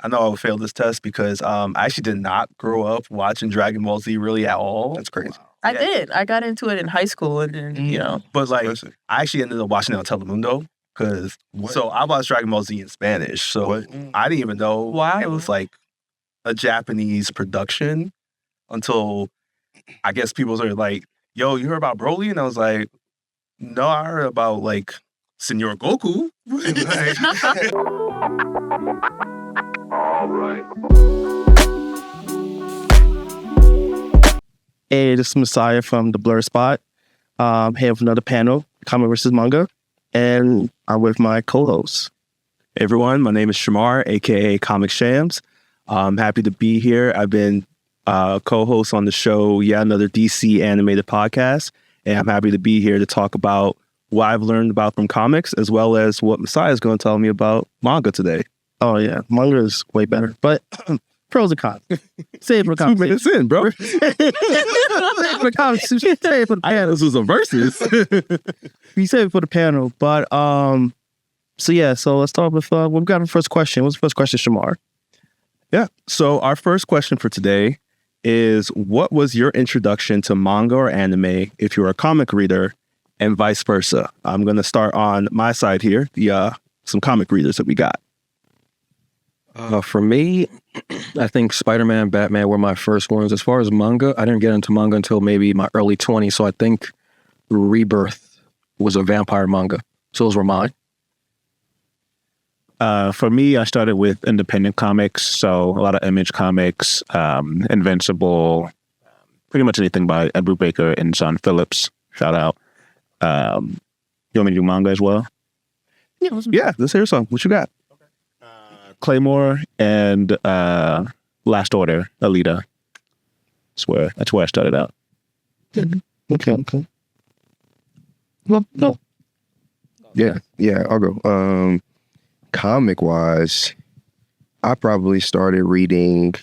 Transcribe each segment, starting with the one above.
I know I would fail this test because I actually did not grow up watching Dragon Ball Z really at all. That's crazy. I did. I got into it in high school, and then But like, I actually ended up watching it on Telemundo because so I watched Dragon Ball Z in Spanish, so I didn't even know it was like a Japanese production until I guess people started like, "Yo, you heard about Broly?" And I was like, "No, I heard about like Senor Goku." All right. Hey, this is Messiah from TheBlerdSpot. Here with another panel, Comic versus Manga, and I'm with my co-host. Hey everyone, my name is Shamar, aka Comic Shams. I'm happy to be here. I've been co-host on the show, another DC animated podcast, and I'm happy to be here to talk about what I've learned about from comics, as well as what Messiah is going to tell me about manga today. Oh yeah, manga is way better, but pros and cons. Save it for 2 minutes in, bro. Save it for conversation. Save it for the panel. This was a versus. We save it for the panel, but so let's start with we've got our first question. What's the first question, Shamar? Yeah. So our first question for today is, what was your introduction to manga or anime if you're a comic reader, and vice versa? I'm going to start on my side here, some comic readers that we got. For me, I think Spider-Man, Batman were my first ones. As far as manga, I didn't get into manga until maybe my early 20s, so I think Rebirth was a vampire manga. So those were mine. For me, I started with independent comics, so a lot of Image Comics, Invincible, pretty much anything by Ed Brubaker and John Phillips. Shout out. You want me to do manga as well? Yeah, let's hear some. What you got? Claymore and Last Order, Alita. That's where I started out. Okay. Well, no. Yeah, I'll go. Comic-wise, I probably started reading,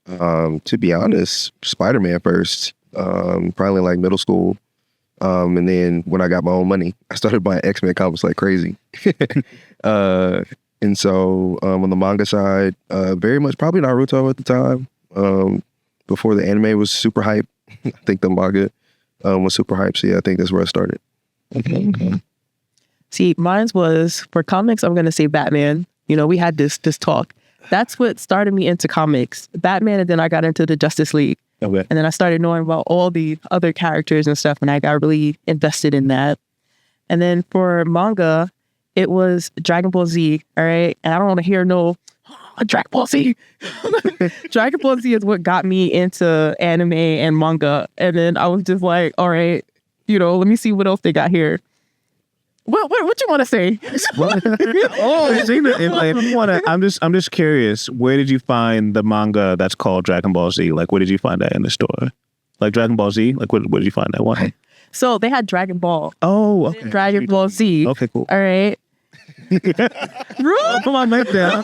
to be honest, Spider-Man first, probably like middle school. And then when I got my own money, I started buying X-Men comics like crazy. And so on the manga side, very much probably Naruto at the time. Before the anime was super hype. I think the manga was super hype. So yeah, I think that's where I started. Okay. See, mine was, for comics, I'm going to say Batman. We had this talk. That's what started me into comics. Batman, and then I got into the Justice League. Okay. And then I started knowing about all the other characters and stuff, and I got really invested in that. And then for manga, it was Dragon Ball Z, all right? And I don't want to hear no Dragon Ball Z. Dragon Ball Z is what got me into anime and manga. And then I was just like, all right, let me see what else they got here. What you want to say? I'm just curious. Where did you find the manga that's called Dragon Ball Z? Like, where did you find that in the store? Like Dragon Ball Z? Like, where did you find that one? So they had Dragon Ball. Oh, okay. Dragon Ball Z. Okay, cool. All right. Put my knife down.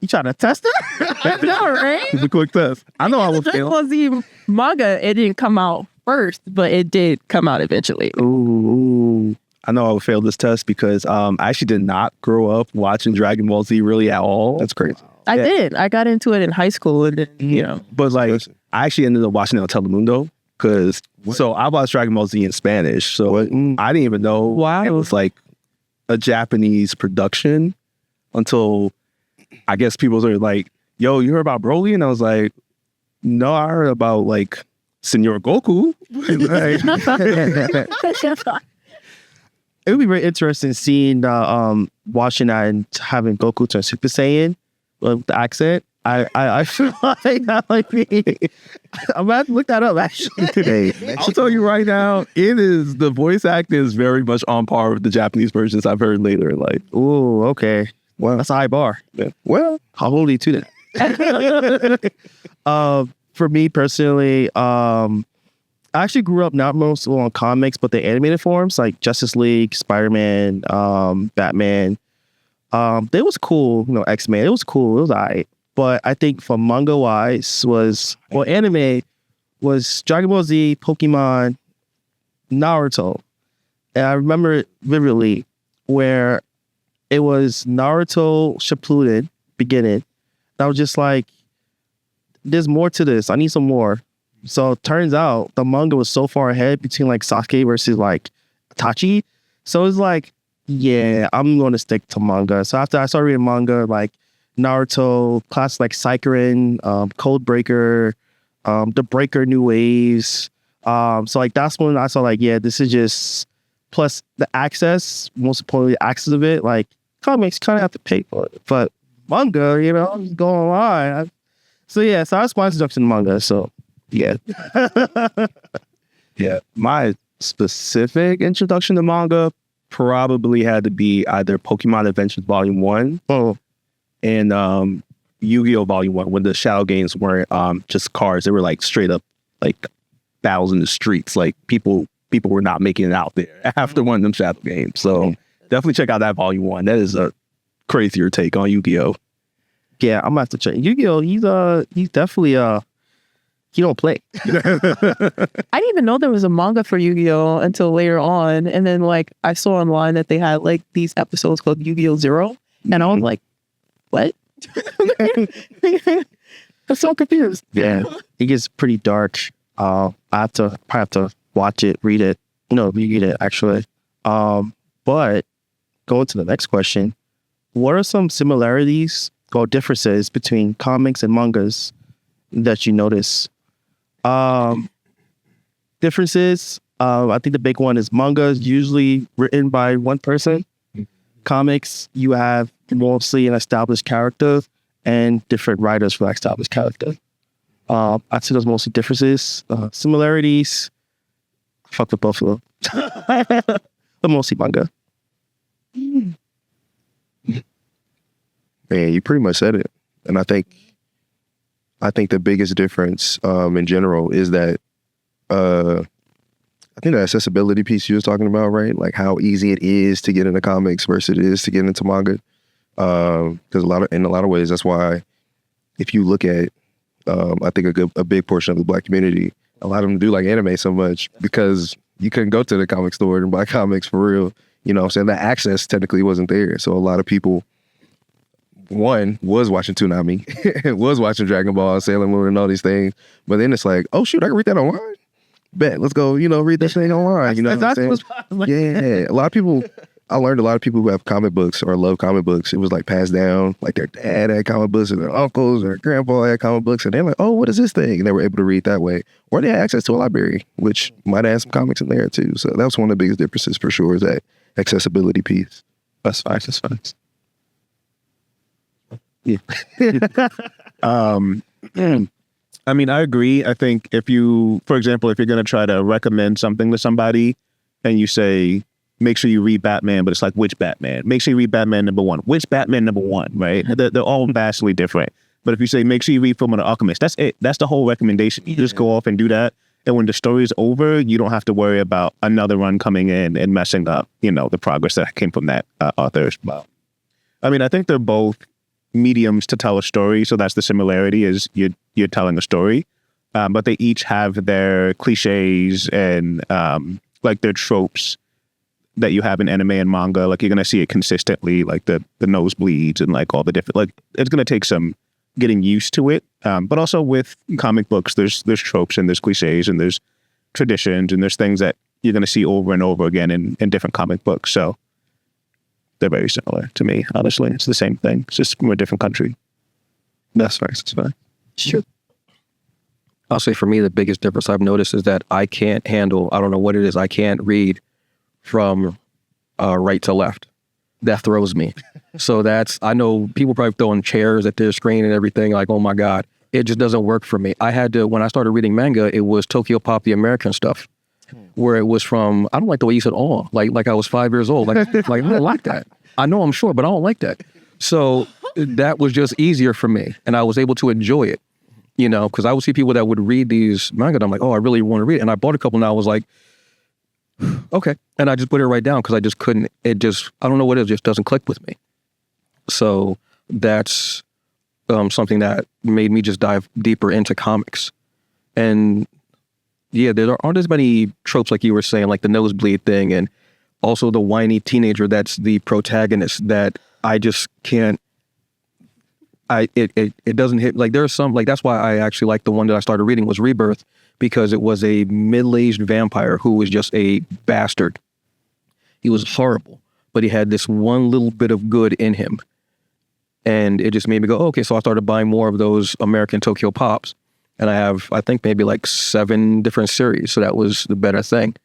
You trying to test it? No, right? It's a quick test. I know I will Dragon fail. Ball Z manga, it didn't come out first, but it did come out eventually. Ooh. I know I would fail this test because I actually did not grow up watching Dragon Ball Z really at all. That's crazy. I did. I got into it in high school, and then, But like, I actually ended up watching it on Telemundo because so I watched Dragon Ball Z in Spanish, so I didn't even know it was like a Japanese production until I guess people started like, "Yo, you heard about Broly?" And I was like, "No, I heard about like Senor Goku." It would be very interesting seeing watching that and having Goku turn Super Saiyan with the accent. I feel like that might be. I'm about to look that up actually today. I'll tell you right now, the voice act is very much on par with the Japanese versions I've heard later in life. Ooh, okay. Well, that's a high bar. Yeah. Well, I'll hold you to that. For me personally, I actually grew up not most on comics, but the animated forms like Justice League, Spider-Man, Batman. They was cool, X-Men. It was cool. It was alright. But I think for manga wise anime was Dragon Ball Z, Pokemon, Naruto. And I remember it vividly where it was Naruto Shippuden beginning. I was just like, there's more to this. I need some more. So it turns out the manga was so far ahead between like Sasuke versus like Itachi. So it's like, yeah, I'm going to stick to manga. So after I started reading manga, like Naruto, class like Psychorin, Code Breaker, The Breaker New Waves. So like that's when I saw like, yeah, this is just, plus the access, most importantly, the access of it, like comics kind of have to pay for it. But manga, you know, I'm just going online. So that's my introduction to manga. So yeah. Yeah. My specific introduction to manga probably had to be either Pokemon Adventures Volume 1 and Yu-Gi-Oh! Volume 1, when the Shadow games weren't just cards. They were like straight up like battles in the streets. Like people were not making it out there after one of them Shadow games. So definitely check out that Volume 1. That is a crazier take on Yu-Gi-Oh! Yeah, I'm gonna have to check. Yu-Gi-Oh! He's definitely he don't play. I didn't even know there was a manga for Yu-Gi-Oh! Until later on. And then like I saw online that they had like these episodes called Yu-Gi-Oh! Zero. And I was like, what? I'm so confused. Yeah, it gets pretty dark. I probably have to watch it, read it. No, read it actually. But going to the next question, what are some similarities or differences between comics and mangas that you notice? Differences. I think the big one is manga is usually written by one person. Comics, you have mostly an established character and different writers for that established character. I'd say those mostly differences. Similarities, fuck with both of them. But mostly manga. Man, you pretty much said it. And I think the biggest difference in general is that I think the accessibility piece you was talking about, right? Like how easy it is to get into comics versus it is to get into manga. Because in a lot of ways, that's why if you look at, I think a big portion of the Black community, a lot of them do like anime so much because you couldn't go to the comic store and buy comics for real. You know what I'm saying? The access technically wasn't there. So a lot of people, one, was watching Toonami, was watching Dragon Ball, Sailor Moon, and all these things. But then it's like, oh, shoot, I can read that online? Bet, let's go, read this thing online. You know what I'm saying? Yeah, a lot of people, I learned a lot of people who have comic books or love comic books, it was like passed down, like their dad had comic books and their uncles or their grandpa had comic books, and they're like, oh, what is this thing? And they were able to read that way. Or they had access to a library, which might have some comics in there too. So that was one of the biggest differences for sure, is that accessibility piece. That's facts. Yeah. I mean, I agree. I think if you, for example, if you're going to try to recommend something to somebody and you say, make sure you read Batman, but it's like, which Batman? Make sure you read Batman #1. Which Batman #1, right? They're all vastly different. But if you say, make sure you read Fullmetal Alchemist, that's it. That's the whole recommendation. You just go off and do that. And when the story is over, you don't have to worry about another run coming in and messing up, the progress that came from that author's mouth. I mean, I think they're both mediums to tell a story. So that's the similarity, is you're telling a story. But they each have their cliches and like their tropes that you have in anime and manga. Like you're going to see it consistently, like the nosebleeds and like all the different, like it's going to take some getting used to it. But also with comic books, there's tropes and there's cliches and there's traditions and there's things that you're going to see over and over again in different comic books. So they're very similar to me, honestly. It's the same thing. It's just from a different country. That's fine. Sure. I'll say for me, the biggest difference I've noticed is that I can't handle, I don't know what it is, I can't read from right to left. That throws me. So I know people probably throwing chairs at their screen and everything, like, oh my God, it just doesn't work for me. I had to, when I started reading manga, it was Tokyo Pop, the American stuff, where it was from, I don't like the way you said all, like I was 5 years old. Like I don't like that. I know I'm short, but I don't like that. So that was just easier for me. And I was able to enjoy it, because I would see people that would read these manga and I'm like, oh, I really want to read it. And I bought a couple and I was like, okay. And I just put it right down because I just couldn't, I don't know what it is, just doesn't click with me. So that's something that made me just dive deeper into comics. And yeah, there aren't as many tropes like you were saying, like the nosebleed thing. And also the whiny teenager that's the protagonist that I just can't. It doesn't hit. Like there's some, like that's why I actually like the one that I started reading was Rebirth, because it was a middle-aged vampire who was just a bastard. He was horrible, but he had this one little bit of good in him. And it just made me go, oh, okay. So I started buying more of those American Tokyo Pops. And I have, I think, maybe like 7 different series. So that was the better thing.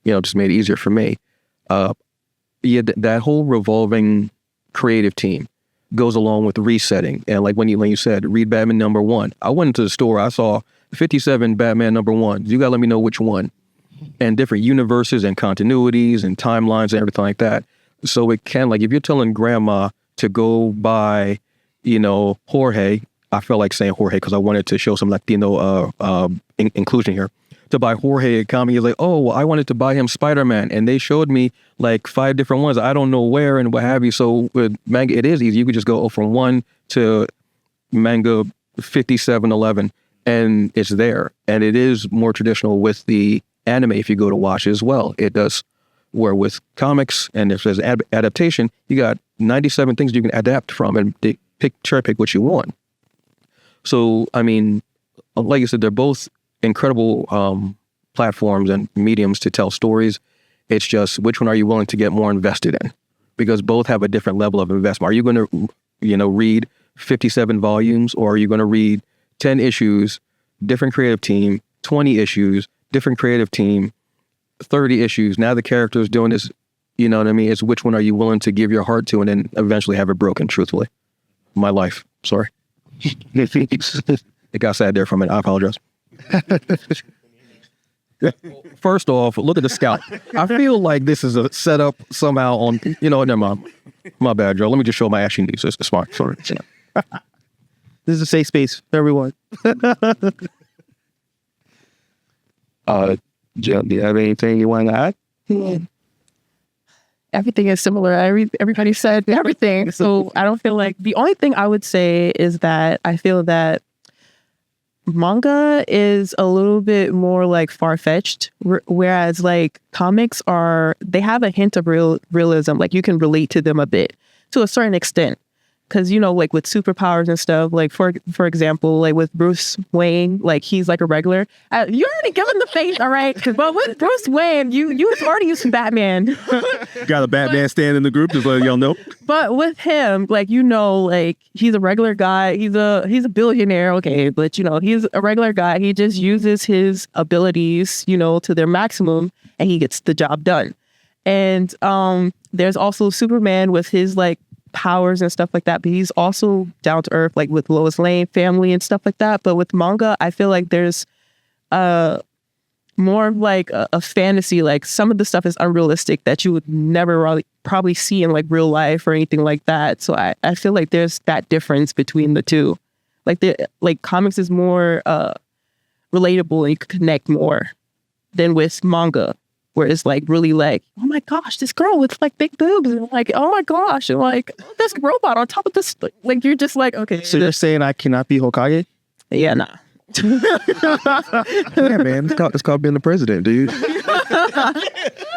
Just made it easier for me. That whole revolving creative team goes along with resetting. And like when you said, read Batman #1. I went into the store, I saw 57 Batman #1. You got to let me know which one. And different universes and continuities and timelines and everything like that. So it can, like, if you're telling grandma to go buy, Jorge, I felt like saying Jorge because I wanted to show some Latino inclusion here. To buy Jorge a comic, he's like, oh, well, I wanted to buy him Spider-Man. And they showed me like 5 different ones. I don't know where and what have you. So with manga, it is easy. You could just go from 1 to manga 5711 and it's there. And it is more traditional with the anime if you go to watch as well. It does. Where with comics and if there's adaptation, you got 97 things you can adapt from and cherry pick what you want. So, I mean, like you said, they're both incredible platforms and mediums to tell stories. It's just which one are you willing to get more invested in? Because both have a different level of investment. Are you going to, read 57 volumes, or are you going to read 10 issues, different creative team, 20 issues, different creative team, 30 issues? Now the character's doing this, you know what I mean? It's which one are you willing to give your heart to and then eventually have it broken, truthfully. My life. Sorry. It got sad there for a minute. I apologize. First off, look at the scalp. I feel like this is a setup somehow on, never mind. My bad, Joe. Let me just show my ashy knees. It's smart. Sorry. This is a safe space for everyone. Jill, do you have anything you want to add? Everything is similar. Everybody said everything. So I don't feel like, the only thing I would say is that I feel that manga is a little bit more like far-fetched, whereas like comics they have a hint of realism. Like you can relate to them a bit to a certain extent. Because, like with superpowers and stuff, like for example, like with Bruce Wayne, like he's like a regular. You already given the face, all right? But with Bruce Wayne, you already used Batman. Got a Batman stand in the group, just let y'all know. But with him, like, like he's a regular guy. He's a billionaire, okay? But, he's a regular guy. He just uses his abilities, to their maximum, and he gets the job done. And there's also Superman with his, like, powers and stuff like that, but he's also down to earth, like with Lois Lane family and stuff like that. But with manga, I feel like there's more of like a fantasy. Like some of the stuff is unrealistic that you would never really probably see in like real life or anything like that. So I feel like there's that difference between the two. Like comics is more relatable and you can connect more than with manga, where it's like really like, oh my gosh, this girl with like big boobs, and like, oh my gosh, and like this robot on top of this, like you're just like, okay. So you're saying I cannot be Hokage? Yeah, nah. Yeah, man, it's called being the president, dude.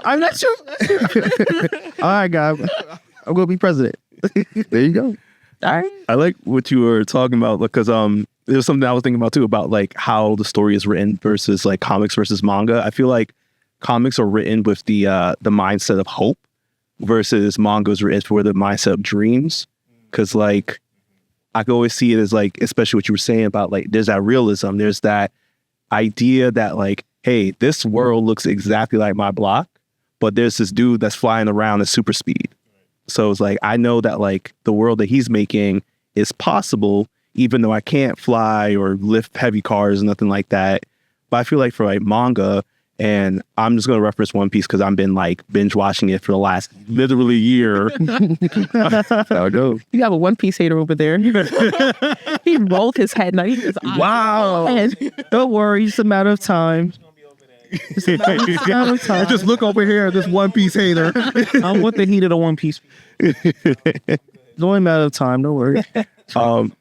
I'm not sure. All right, guys, I'm gonna be president. There you go. All right. I like what you were talking about because there's something I was thinking about too about like how the story is written versus like comics versus manga. I feel like comics are written with the mindset of hope versus manga is written for the mindset of dreams. Because like I can always see it as like, especially what you were saying about like there's that realism, there's that idea that like, hey, this world looks exactly like my block, but there's this dude that's flying around at super speed. So it's like I know that like the world that he's making is possible, even though I can't fly or lift heavy cars, nothing like that. But I feel like for like manga, and I'm just going to reference One Piece because I've been like binge watching it for the last literally year. How it goes. You have a One Piece hater over there. He rolled his head. Now he just Wow. Don't worry, it's a matter of time. It's a matter of time. Just look over here, this One Piece hater. I'm with the heat of the One Piece. It's only a matter of time. Don't worry. But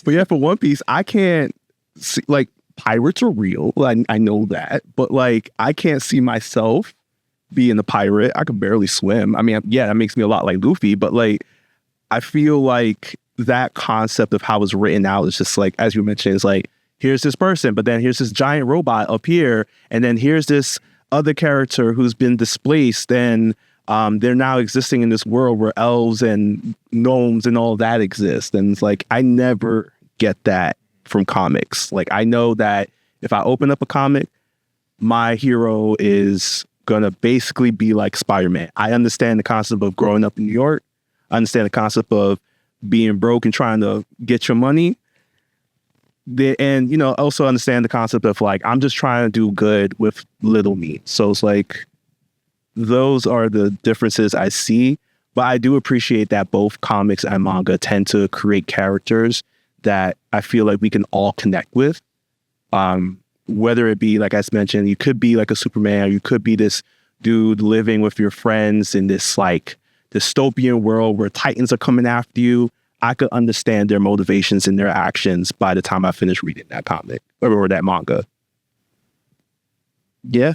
yeah, for One Piece, I can't see like pirates are real. I know that, but like I can't see myself being a pirate. I could barely swim. I mean, yeah, that makes me a lot like Luffy, but like, I feel like that concept of how it's written out is just like, as you mentioned, it's like, here's this person, but then here's this giant robot up here, and then here's this other character who's been displaced, and they're now existing in this world where elves and gnomes and all that exist. And it's like, I never get that from comics. Like, I know that if I open up a comic, my hero is gonna basically be like Spider-Man. I understand the concept of growing up in New York. I understand the concept of being broke and trying to get your money. And, you know, also understand the concept of like, I'm just trying to do good with little me. So it's like, those are the differences I see. But I do appreciate that both comics and manga tend to create characters that I feel like we can all connect with. Whether it be, like I mentioned, you could be like a Superman, or you could be this dude living with your friends in this like dystopian world where Titans are coming after you. I could understand their motivations and their actions by the time I finish reading that comic or that manga. Yeah.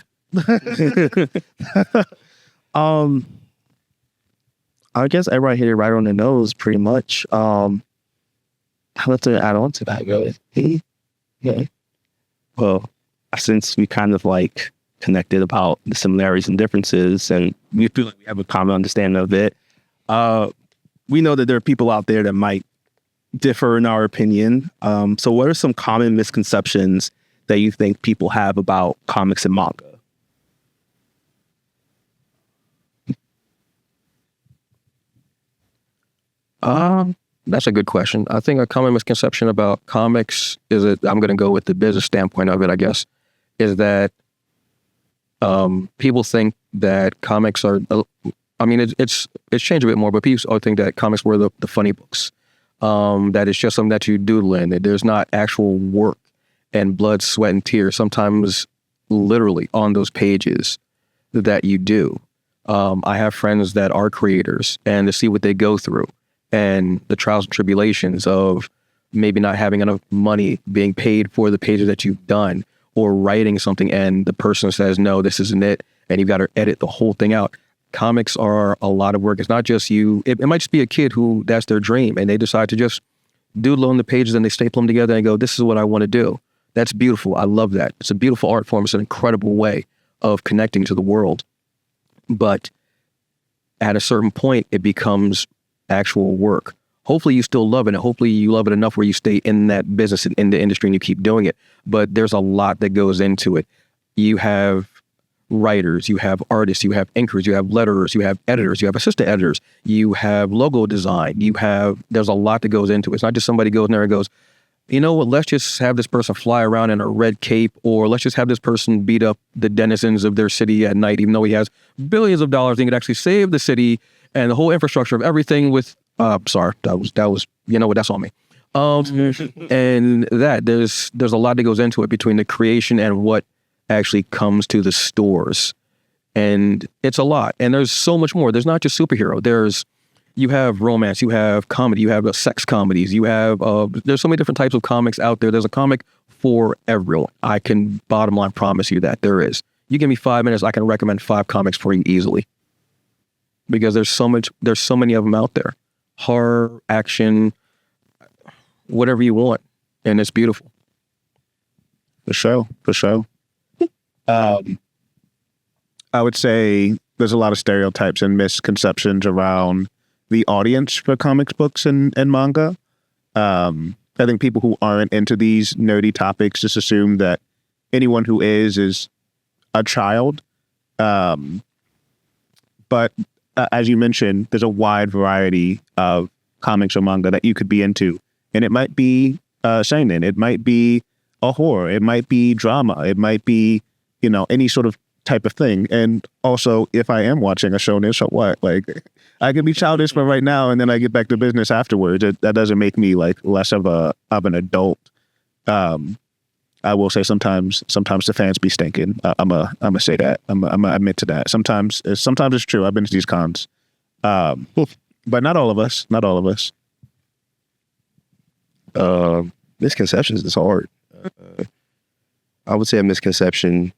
I guess everybody hit it right on the nose pretty much. I'll have to add on to that, really. Yeah. Well, since we kind of like connected about the similarities and differences, and we feel like we have a common understanding of it, we know that there are people out there that might differ in our opinion. So what are some common misconceptions that you think people have about comics and manga? That's a good question. I think a common misconception about comics is that, I'm going to go with the business standpoint of it, I guess, is that people think that comics are, I mean, it's changed a bit more, but people think that comics were the funny books. That it's just something that you doodle in, that there's not actual work and blood, sweat, and tears, sometimes literally on those pages that you do. I have friends that are creators, and to see what they go through and the trials and tribulations of maybe not having enough money being paid for the pages that you've done, or writing something and the person says, no, this isn't it, and you've got to edit the whole thing out. Comics are a lot of work. It's not just you. It might just be a kid who that's their dream, and they decide to just doodle on the pages and they staple them together and go, this is what I want to do. That's beautiful. I love that. It's a beautiful art form. It's an incredible way of connecting to the world. But at a certain point, it becomes actual work. Hopefully you still love it, and hopefully you love it enough where you stay in that business and in the industry and you keep doing it. But there's a lot that goes into it. You have writers, you have artists, you have inkers, you have letterers, you have editors, you have assistant editors, you have logo design, there's a lot that goes into it. It's not just somebody goes in there and goes, you know what, let's just have this person fly around in a red cape, or let's just have this person beat up the denizens of their city at night, even though he has billions of dollars and he could actually save the city and the whole infrastructure of everything with, sorry, that was, you know what, that's on me. And there's a lot that goes into it between the creation and what actually comes to the stores. And it's a lot. And there's so much more. There's not just superhero. You have romance, you have comedy, you have sex comedies, you have, there's so many different types of comics out there. There's a comic for everyone. I can bottom line promise you that there is. You give me 5 minutes, I can recommend 5 comics for you easily. Because there's so many of them out there. Horror, action, whatever you want. And it's beautiful. For sure. I would say there's a lot of stereotypes and misconceptions around the audience for comics books and manga. I think people who aren't into these nerdy topics just assume that anyone who is a child. But as you mentioned, there's a wide variety of comics or manga that you could be into. And it might be seinen, it might be a horror, it might be drama, it might be, any sort of type of thing. And also, if I am watching a shonen, so what? Like, I can be childish for right now, and then I get back to business afterwards. That doesn't make me like less of an adult. I will say sometimes the fans be stinking. I'm gonna say that. I'm gonna admit to that. Sometimes it's true. I've been to these cons, but not all of us. Not all of us. Misconceptions is hard. I would say a misconception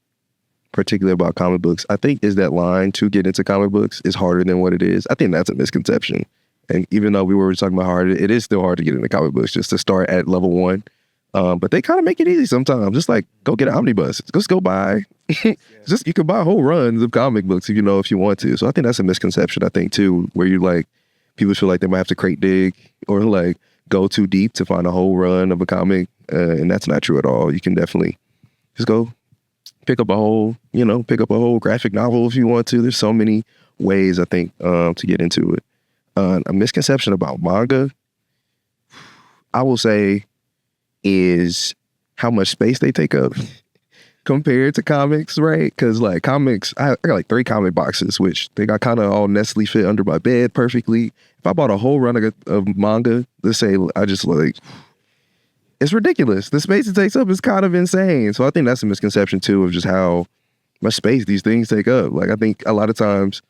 particularly about comic books, I think is that line to get into comic books is harder than what it is. I think that's a misconception. And even though we were talking about hard, it is still hard to get into comic books just to start at level 1. But they kind of make it easy sometimes. Just like, go get an omnibus. Just go buy. Just you can buy whole runs of comic books if you want to. So I think that's a misconception, I think, too, where you like, people feel like they might have to crate dig or like go too deep to find a whole run of a comic. And that's not true at all. You can definitely just go pick up a whole graphic novel if you want to. There's so many ways, I think, to get into it. A misconception about manga, I will say, is how much space they take up compared to comics, right? Because like comics, I got like 3 comic boxes, which they got kind of all nestily fit under my bed perfectly. If I bought a whole run of manga, let's say I just like, it's ridiculous. The space it takes up is kind of insane. So I think that's a misconception too of just how much space these things take up. Like I think a lot of times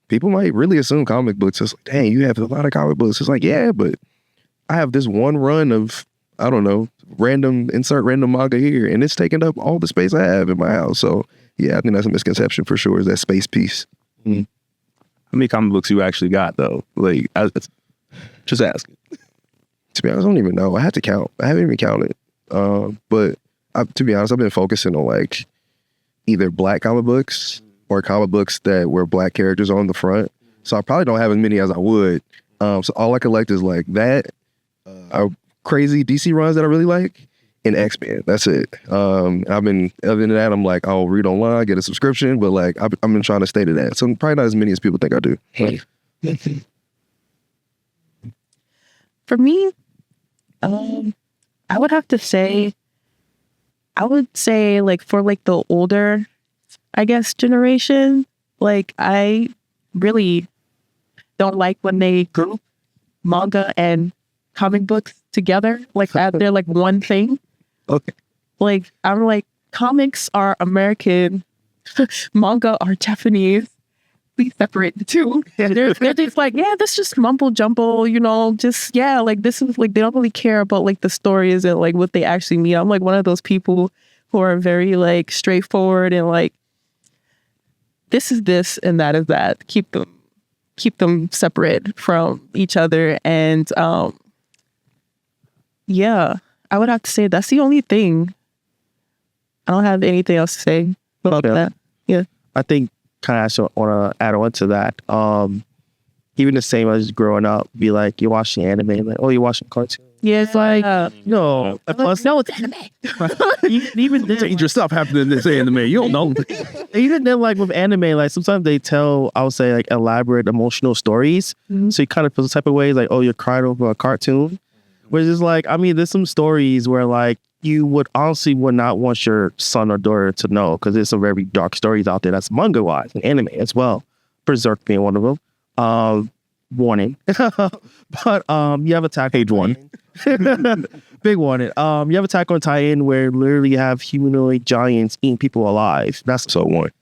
people might really assume comic books. It's like, dang, you have a lot of comic books. It's like, yeah, but I have this one run of, I don't know, insert random manga here, and it's taking up all the space I have in my house. So yeah, I think that's a misconception for sure, is that space piece. How many comic books you actually got though? Like, just asking. To be honest, I don't even know. I had to count. I haven't even counted. But to be honest, I've been focusing on like either black comic books or comic books that were black characters on the front. So I probably don't have as many as I would. So all I collect is like that, crazy DC runs that I really like, and X-Men. That's it. Other than that, I'm like, I'll read online, get a subscription, but like I've been trying to stay to that. So probably not as many as people think I do. For me, I would have to say, like for like the older, I guess, generation, like I really don't like when they group manga and comic books together, like that they're like one thing. Okay. Like I'm like, comics are American, manga are Japanese. Please separate the two. They're just like, yeah, this just mumble jumble, just like this is like they don't really care about like the stories and like what they actually mean. I'm like one of those people who are very like straightforward and like this is this and that is that. Keep them separate from each other. And yeah, I would have to say that's the only thing. I don't have anything else to say about that. Yeah. I think kind of also want to add on to that. Even the same as growing up, be like, you're watching anime, like, oh, you're watching cartoons. Yeah, it's like, no, plus, no, it's anime. even then, dangerous stuff happening in this anime. You don't know. Even then, like with anime, like sometimes they tell, I would say, like elaborate emotional stories. Mm-hmm. So you kind of feel the type of ways, like, oh, you're crying over a cartoon. Which is like, I mean, there's some stories where like you would honestly would not want your son or daughter to know, because there's some very dark stories out there that's manga wise and anime as well. Berserk being one of them. Warning. But you have Attack Page 1. Big warning. You have Attack on Titan where literally you have humanoid giants eating people alive. That's So one.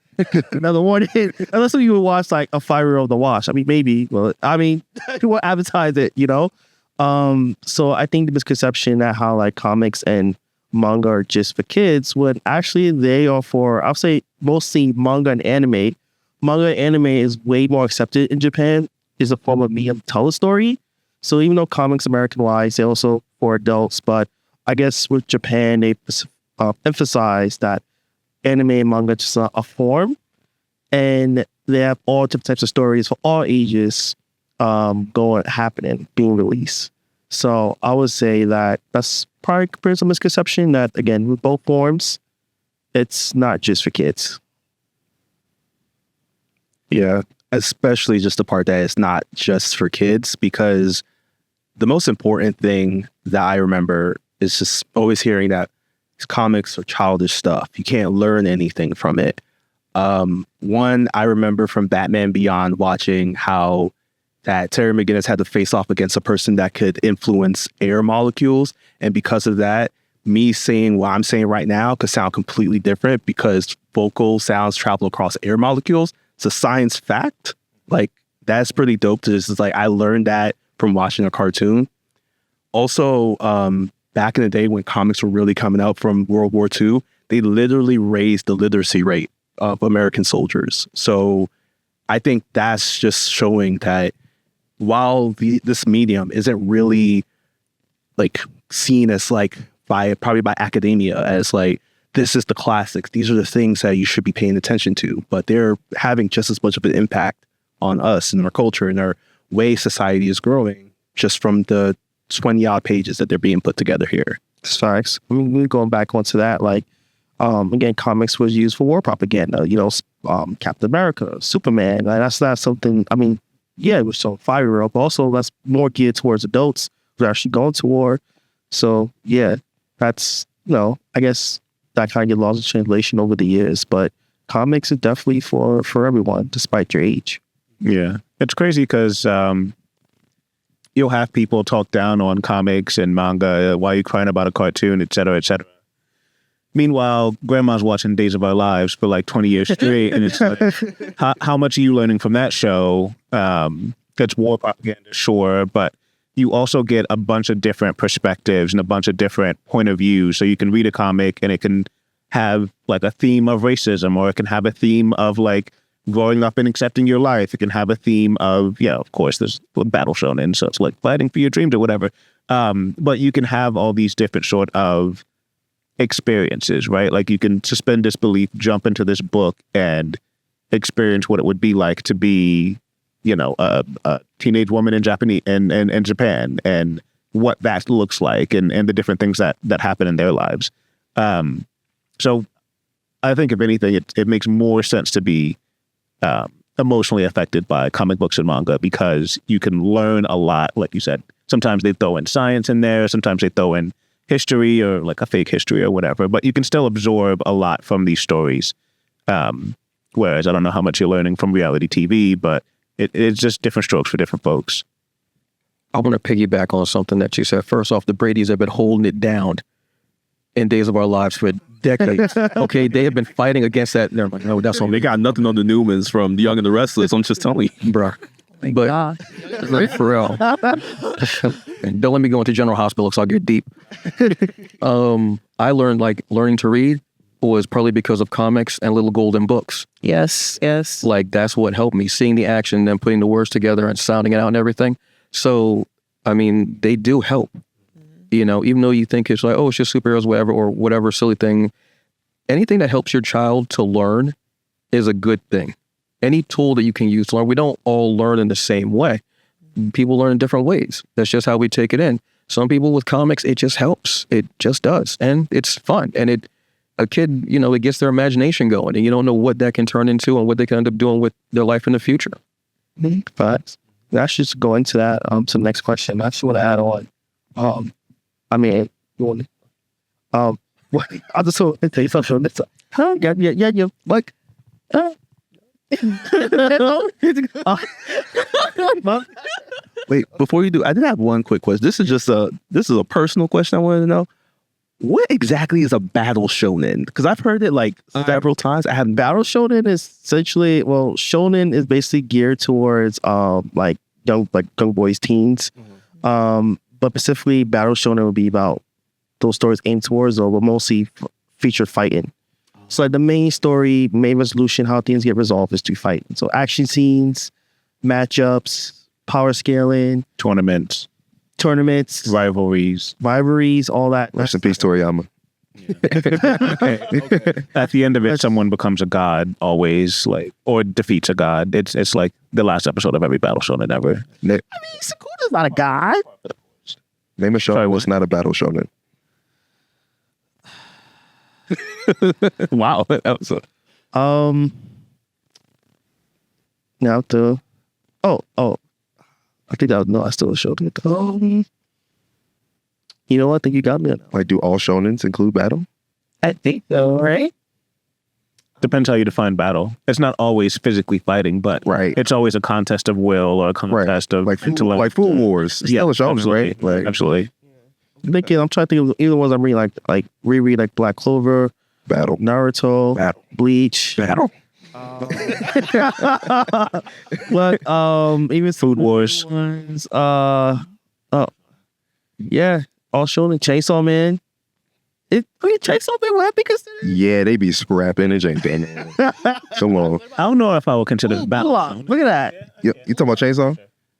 Another one. Unless you would watch like a Fire of the Wash. I mean, maybe. Well, I mean, you would advertise it, So I think the misconception that how like comics and manga are just for kids, when actually they are for, I'll say mostly manga and anime. Manga and anime is way more accepted in Japan. Is a form of medium to tell a story. So even though comics American-wise, they also for adults, but I guess with Japan, they emphasize that anime and manga just a form, and they have all different types of stories for all ages happening, being released. So I would say that that's probably a misconception that, again, with both forms, it's not just for kids. Yeah, especially just the part that it's not just for kids, because the most important thing that I remember is just always hearing that comics are childish stuff. You can't learn anything from it. One, I remember from Batman Beyond watching how that Terry McGinnis had to face off against a person that could influence air molecules. And because of that, me saying what I'm saying right now could sound completely different because vocal sounds travel across air molecules. It's a science fact. Like, that's pretty dope to just like, I learned that from watching a cartoon. Also, back in the day when comics were really coming out from World War II, they literally raised the literacy rate of American soldiers. So I think that's just showing that while this medium isn't really like seen as like probably by academia as like, this is the classics, these are the things that you should be paying attention to, but they're having just as much of an impact on us and our culture and our way society is growing just from the 20 odd pages that they're being put together here. Facts. I mean, we're going back onto that. Like, again, comics was used for war propaganda. You know, Captain America, Superman. Like, that's not something. I mean, yeah, it was so 5-year-old, but also that's more geared towards adults who are actually going to war. So yeah, that's I guess that kind of get lost in translation over the years. But comics is definitely for everyone, despite your age. Yeah, it's crazy because you'll have people talk down on comics and manga. Why are you crying about a cartoon, et cetera, et cetera. Meanwhile, grandma's watching Days of Our Lives for like 20 years straight. And it's like, how much are you learning from that show? That's war propaganda, sure. But you also get a bunch of different perspectives and a bunch of different point of views. So you can read a comic and it can have like a theme of racism, or it can have a theme of like growing up and accepting your life. It can have a theme of, of course, there's battle shonen. So it's like fighting for your dreams or whatever. But you can have all these different sort of experiences, right? Like you can suspend disbelief, jump into this book and experience what it would be like to be, a teenage woman in Japan and what that looks like and the different things that happen in their lives. So I think if anything, it makes more sense to be emotionally affected by comic books and manga because you can learn a lot. Like you said, sometimes they throw in science in there, sometimes they throw in history or like a fake history or whatever, but you can still absorb a lot from these stories. Whereas I don't know how much you're learning from reality TV, but it's just different strokes for different folks. I want to piggyback on something that you said. First off, the Bradys have been holding it down in Days of Our Lives for decades. Okay, they have been fighting against that. Never mind. No, that's on. They got nothing on the Newmans from The Young and the Restless. I'm just telling you, bro. But like, for real, and don't let me go into General Hospital because I'll get deep. I learned like learning to read was partly because of comics and little golden books. Yes. Like that's what helped me, seeing the action and then putting the words together and sounding it out and everything. So, I mean, they do help. Even though you think it's like, oh, it's just superheroes, whatever, or whatever silly thing. Anything that helps your child to learn is a good thing. Any tool that you can use to learn. We don't all learn in the same way. People learn in different ways. That's just how we take it in. Some people with comics, it just helps. It just does. And it's fun. And a kid, it gets their imagination going. And you don't know what that can turn into and what they can end up doing with their life in the future. But let's just go into that to the next question. I just want to add on. I mean, what? I just want to tell you something. Yeah. Like, wait, before you do, I did have one quick question. This is a personal question I wanted to know. What exactly is a battle shonen? Because I've heard it like several times. I have battle shonen is essentially, shonen is basically geared towards like young boys, teens. Mm-hmm. But specifically, battle shonen would be about those stories aimed towards or will mostly feature fighting. So like the main story, main resolution, how things get resolved is through fighting. So action scenes, matchups, power scaling, tournaments, rivalries, all that. Rest in peace, Toriyama. Okay. At the end of it, someone becomes a god always, like, or defeats a god. It's like the last episode of every battle shonen ever. Sakura's not a god. Name a show was not a battle shonen. Wow, that was a... Now the I think I still showed it. You know what? I think you got me. Like, do all shonens include battle? I think so, right? Depends how you define battle. It's not always physically fighting, but it's always a contest of will or a contest of intellect. Like Food Wars. It's still a shonen, right? Like, absolutely. I'm trying to think of either ones I'm reading, like reread like Black Clover, battle, Naruto, battle, Bleach, battle. But even Food Wars. Ones, yeah, all shonen. Chainsaw Man. Chainsaw Man would be considered? Yeah, they be scrapping and ain't been. Come on. I don't know if I would consider it battle. Look at that. You talking about Chainsaw?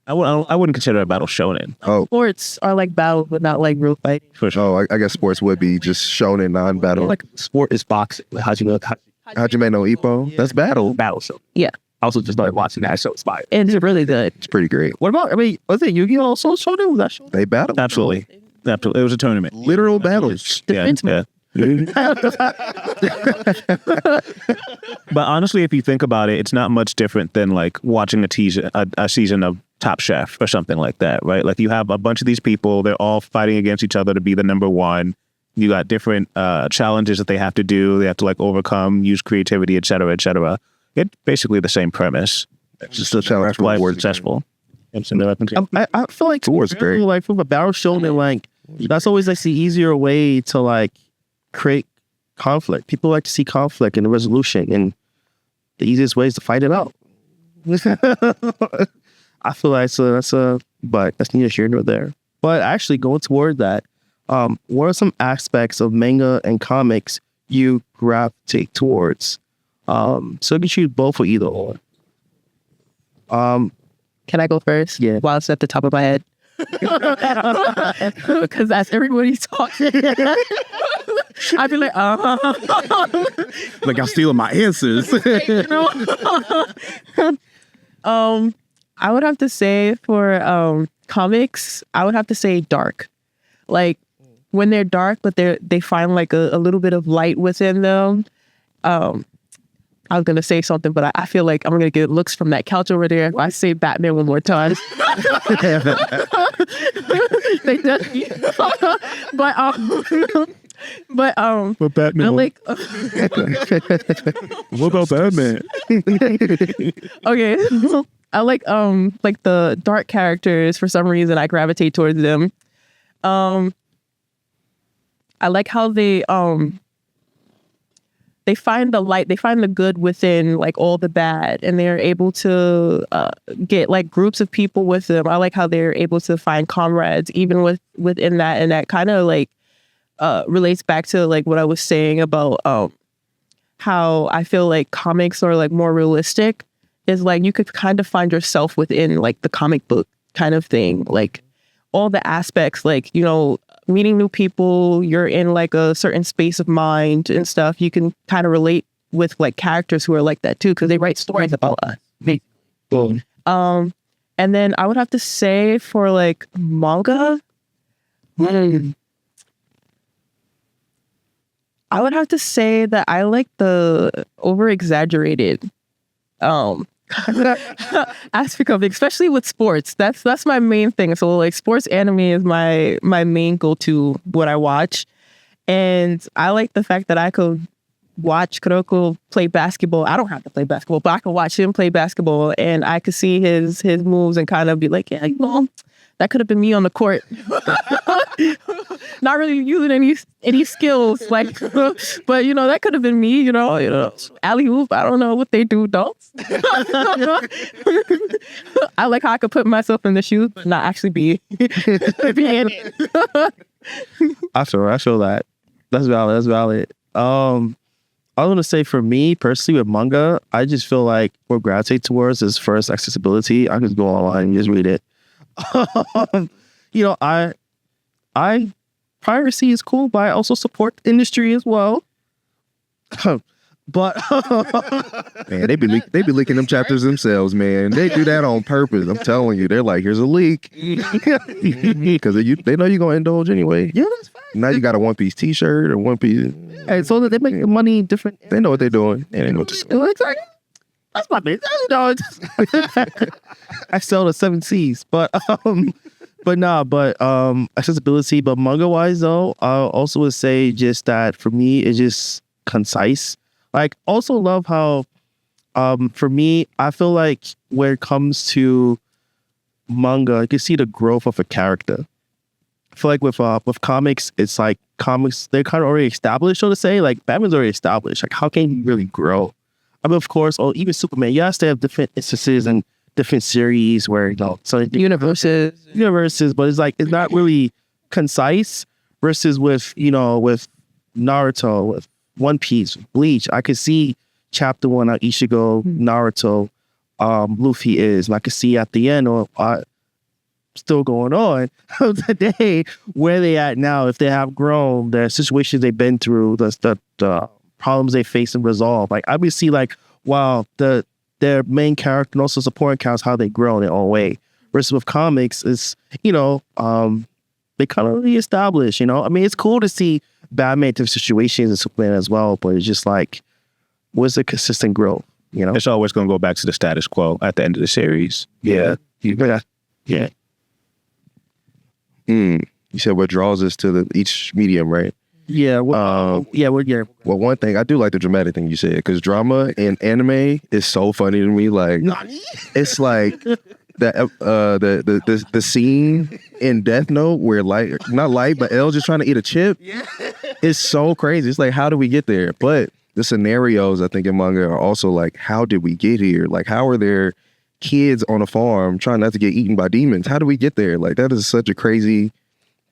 I wouldn't consider it a battle shonen. Oh, Sports are like battles, but not like real fighting. For sure. I guess sports would be just shonen non-battle. Like sport is boxing. Like, Hajime no Ippo? That's battle. battle show. Yeah. I also just started watching that show. Inspired. And it's really good. It's pretty great. What about? I mean, was it Yu-Gi-Oh also shonen? Was that show? They battle. Absolutely. It was a tournament. Literal battles. Defense Yeah. But honestly, if you think about it, it's not much different than like watching a season of Top Chef or something like that, right? Like you have a bunch of these people, they're all fighting against each other to be the number one. You got different challenges that they have to do. They have to like overcome, use creativity, et cetera, et cetera. It's basically the same premise. It's just a challenge for why successful. I feel like Towards great. like from a battle shonen, like that's always like the easier way to like create conflict. People like to see conflict and resolution, and the easiest way is to fight it out. I feel like but that's neither here nor there. But actually, going toward that, what are some aspects of manga and comics you gravitate towards? So you can choose both or either or. Can I go first? Yeah. While it's at the top of my head. Because that's everybody's talking. I'd be like, Like I'm stealing my answers. I would have to say for comics, I would have to say dark. Like when they're dark, but they find like a little bit of light within them. I was gonna say something, but I feel like I'm gonna get looks from that couch over there if I say Batman one more time. They judge me. But Batman? I like. What about Batman? Okay. I like the dark characters. For some reason I gravitate towards them. I like how they find the light, they find the good within like all the bad, and they're able to get like groups of people with them. I like how they're able to find comrades even within that, and that kind of like relates back to like what I was saying about how I feel like comics are like more realistic. Is like you could kind of find yourself within like the comic book kind of thing, like all the aspects, like, you know, meeting new people, you're in like a certain space of mind and stuff. You can kind of relate with like characters who are like that too, because they write stories about us. And then I would have to say for like manga, I would have to say that I like the over exaggerated aspect of it, especially with sports. That's my main thing. So like sports anime is my main go-to what I watch. And I like the fact that I could watch Kuroko play basketball. I don't have to play basketball, but I can watch him play basketball and I could see his moves and kind of be like, yeah, you know, that could have been me on the court. Not really using any skills, like, but you know, that could have been me. You know, alley oop. I don't know what they do, adults. I like how I could put myself in the shoes, but not actually be in it. I feel that. That's valid. I was gonna say for me personally with manga, I just feel like what I gravitate towards is first accessibility. I just go online and just read it. You know, I piracy is cool, but I also support the industry as well. But Man, they be leaking them chapters themselves, man. They do that on purpose. I'm telling you, they're like, here's a leak because they know you're gonna indulge anyway. yeah, that's fine. Now you got a One Piece T-shirt or One Piece. And so that they make the money different. They know what they're doing. And they know what to say. Exactly. That's my business. No, I sell the 7 C's, but accessibility. But manga wise though, I also would say just that for me it's just concise. Like also love how for me I feel like when it comes to manga, you can see the growth of a character. I feel like with comics, it's like comics they're kind of already established, so to say. Like Batman's already established. Like how can you really grow? I mean, of course, or even Superman. Yes, they have different instances and different series where, you know, so universes, but it's like it's not really concise versus with, you know, with Naruto, with One Piece, Bleach. I could see chapter 1 how Ichigo, Naruto, Luffy is. And I could see at the end, or still going on today, where they at now, if they have grown, the situations they've been through, the problems they face and resolve. Like I would see like, wow, their main character and also supporting characters, how they grow in their own way. Versus with comics is, they kind of reestablish, I mean, it's cool to see Batman type situations and Superman as well, but it's just like, what's the consistent growth, It's always going to go back to the status quo at the end of the series. Yeah. You said what draws us to each medium, right? Yeah. Well, one thing, I do like the dramatic thing you said, because drama in anime is so funny to me. Like, it's like the scene in Death Note where not Light, but L just trying to eat a chip. Yeah. It's so crazy. It's like, how do we get there? But the scenarios, I think, in manga are also like, how did we get here? Like, how are there kids on a farm trying not to get eaten by demons? How do we get there? Like, that is such a crazy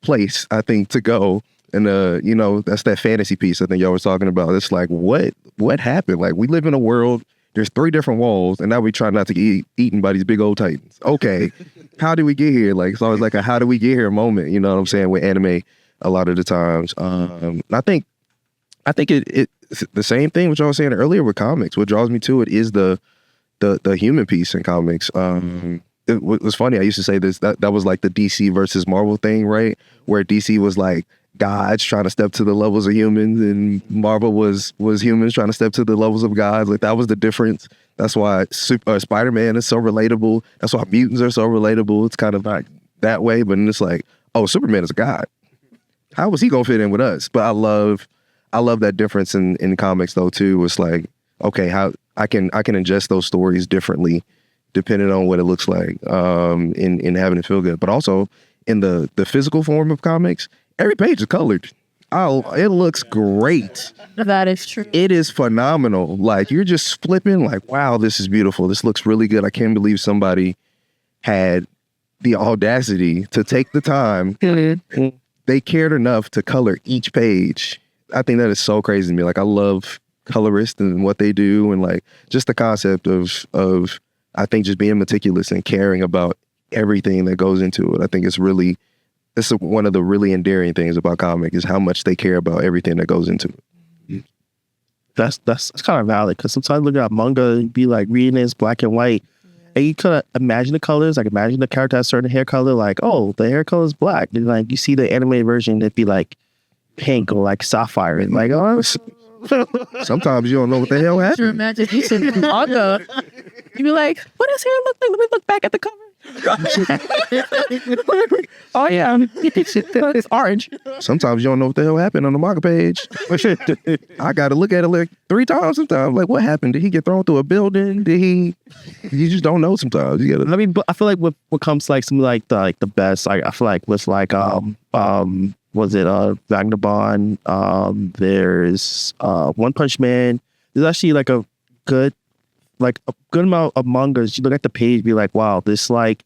place, I think, to go. And that's that fantasy piece I think y'all was talking about. It's like, what happened? Like, we live in a world, there's 3 different walls, and now we try not to get eaten by these big old titans. Okay, how did we get here? Like, it's always like a how do we get here moment, you know what I'm saying, with anime a lot of the times. I think it's the same thing what y'all was saying earlier with comics. What draws me to it is the human piece in comics. It was funny, I used to say this, that was like the DC versus Marvel thing, right? Where DC was like gods trying to step to the levels of humans, and Marvel was humans trying to step to the levels of gods. Like, that was the difference. That's why Spider-Man is so relatable. That's why mutants are so relatable. It's kind of like that way, but then it's like, oh, Superman is a god. How was he gonna fit in with us? But I love that difference in comics though too. It's like, okay, how I can ingest those stories differently depending on what it looks like, in having it feel good. But also in the physical form of comics, every page is colored. Oh, it looks great. That is true. It is phenomenal. Like, you're just flipping like, wow, this is beautiful. This looks really good. I can't believe somebody had the audacity to take the time. They cared enough to color each page. I think that is so crazy to me. Like, I love colorists and what they do, and like just the concept of I think just being meticulous and caring about everything that goes into it. I think it's one of the really endearing things about comic is how much they care about everything that goes into it. That's kind of valid, because sometimes looking at manga and be like reading it, it's black and white, and you kind of imagine the colors. Like, imagine the character has a certain hair color, like, oh, the hair color is black, and like you see the animated version, it'd be like pink or like sapphire, and like, oh. Sometimes you don't know what the hell happened. Your imagination in manga, you'd be like, what does hair look like? Let me look back at the cover. Oh yeah, it's orange. Sometimes you don't know what the hell happened on the manga page. I got to look at it like 3 times sometimes. Like, what happened? Did he get thrown through a building? You just don't know sometimes. You gotta. I mean, but I feel like what comes to like some like the best. I feel like was like was it Vagabond? There's One Punch Man. There's actually like a good amount of mangas. You look at the page, be like, wow, this, like,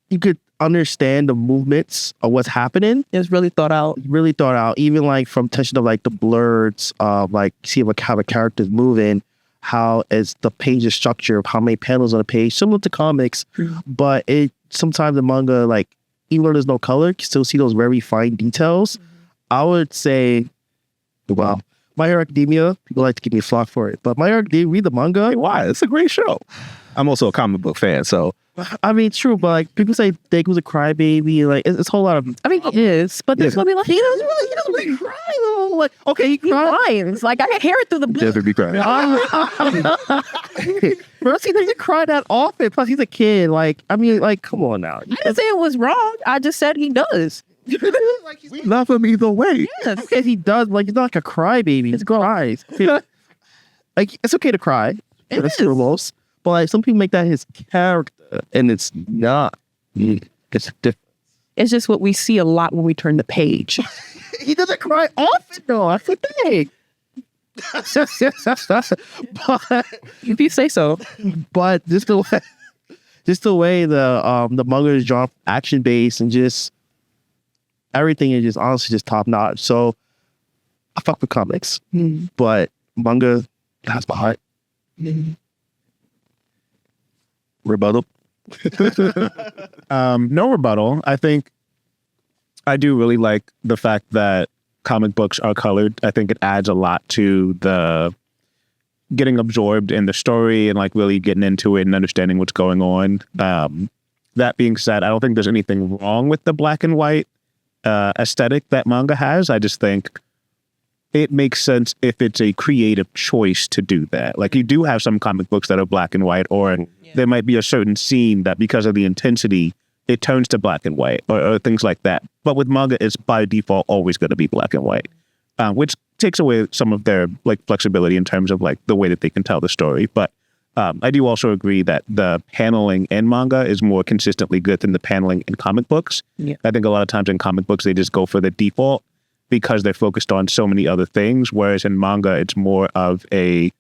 you could understand the movements of what's happening. It's really thought out. Even like from touching of like the blurs, like see how the character's moving, how is the page is structured, how many panels on the page, similar to comics, but it sometimes the manga, like, even though there's no color, you can still see those very fine details. I would say, wow, My Hero Academia, people like to give me a flock for it, but My Hero Academia, read the manga. Why? It's a great show. I'm also a comic book fan, so. I mean, true, but like people say Deku was a crybaby, like it's a whole lot of. I mean, he is, but this gonna be like he doesn't really cry. Like, okay, he cries. Like, I can hear it through the. Definitely be crying. First, he doesn't cry that often. Plus, he's a kid. Like, I mean, like, come on now. I didn't say it was wrong. I just said he does. Like, we love him either way. Yes. Okay, he does. Like, he's not like a crybaby. He cries. Like, it's okay to cry. It's most. But like, some people make that his character, and it's not. It's different. It's just what we see a lot when we turn the page. He doesn't cry often, though. That's the thing. But If you say so. But just the way the manga is drawn, action based, and just everything is just honestly just top notch. So I fuck with comics, but manga has my heart. Rebuttal. No rebuttal. I think I do really like the fact that comic books are colored. I think it adds a lot to the getting absorbed in the story and like really getting into it and understanding what's going on. That being said, I don't think there's anything wrong with the black and white aesthetic that manga has. I just think it makes sense if it's a creative choice to do that. Like you do have some comic books that are black and white, or there might be a certain scene that because of the intensity, it turns to black and white or things like that. But with manga, it's by default always going to be black and white, which takes away some of their like flexibility in terms of like the way that they can tell the story. But I do also agree that the paneling in manga is more consistently good than the paneling in comic books. Yeah. I think a lot of times in comic books, they just go for the default because they're focused on so many other things. Whereas in manga, it's more of I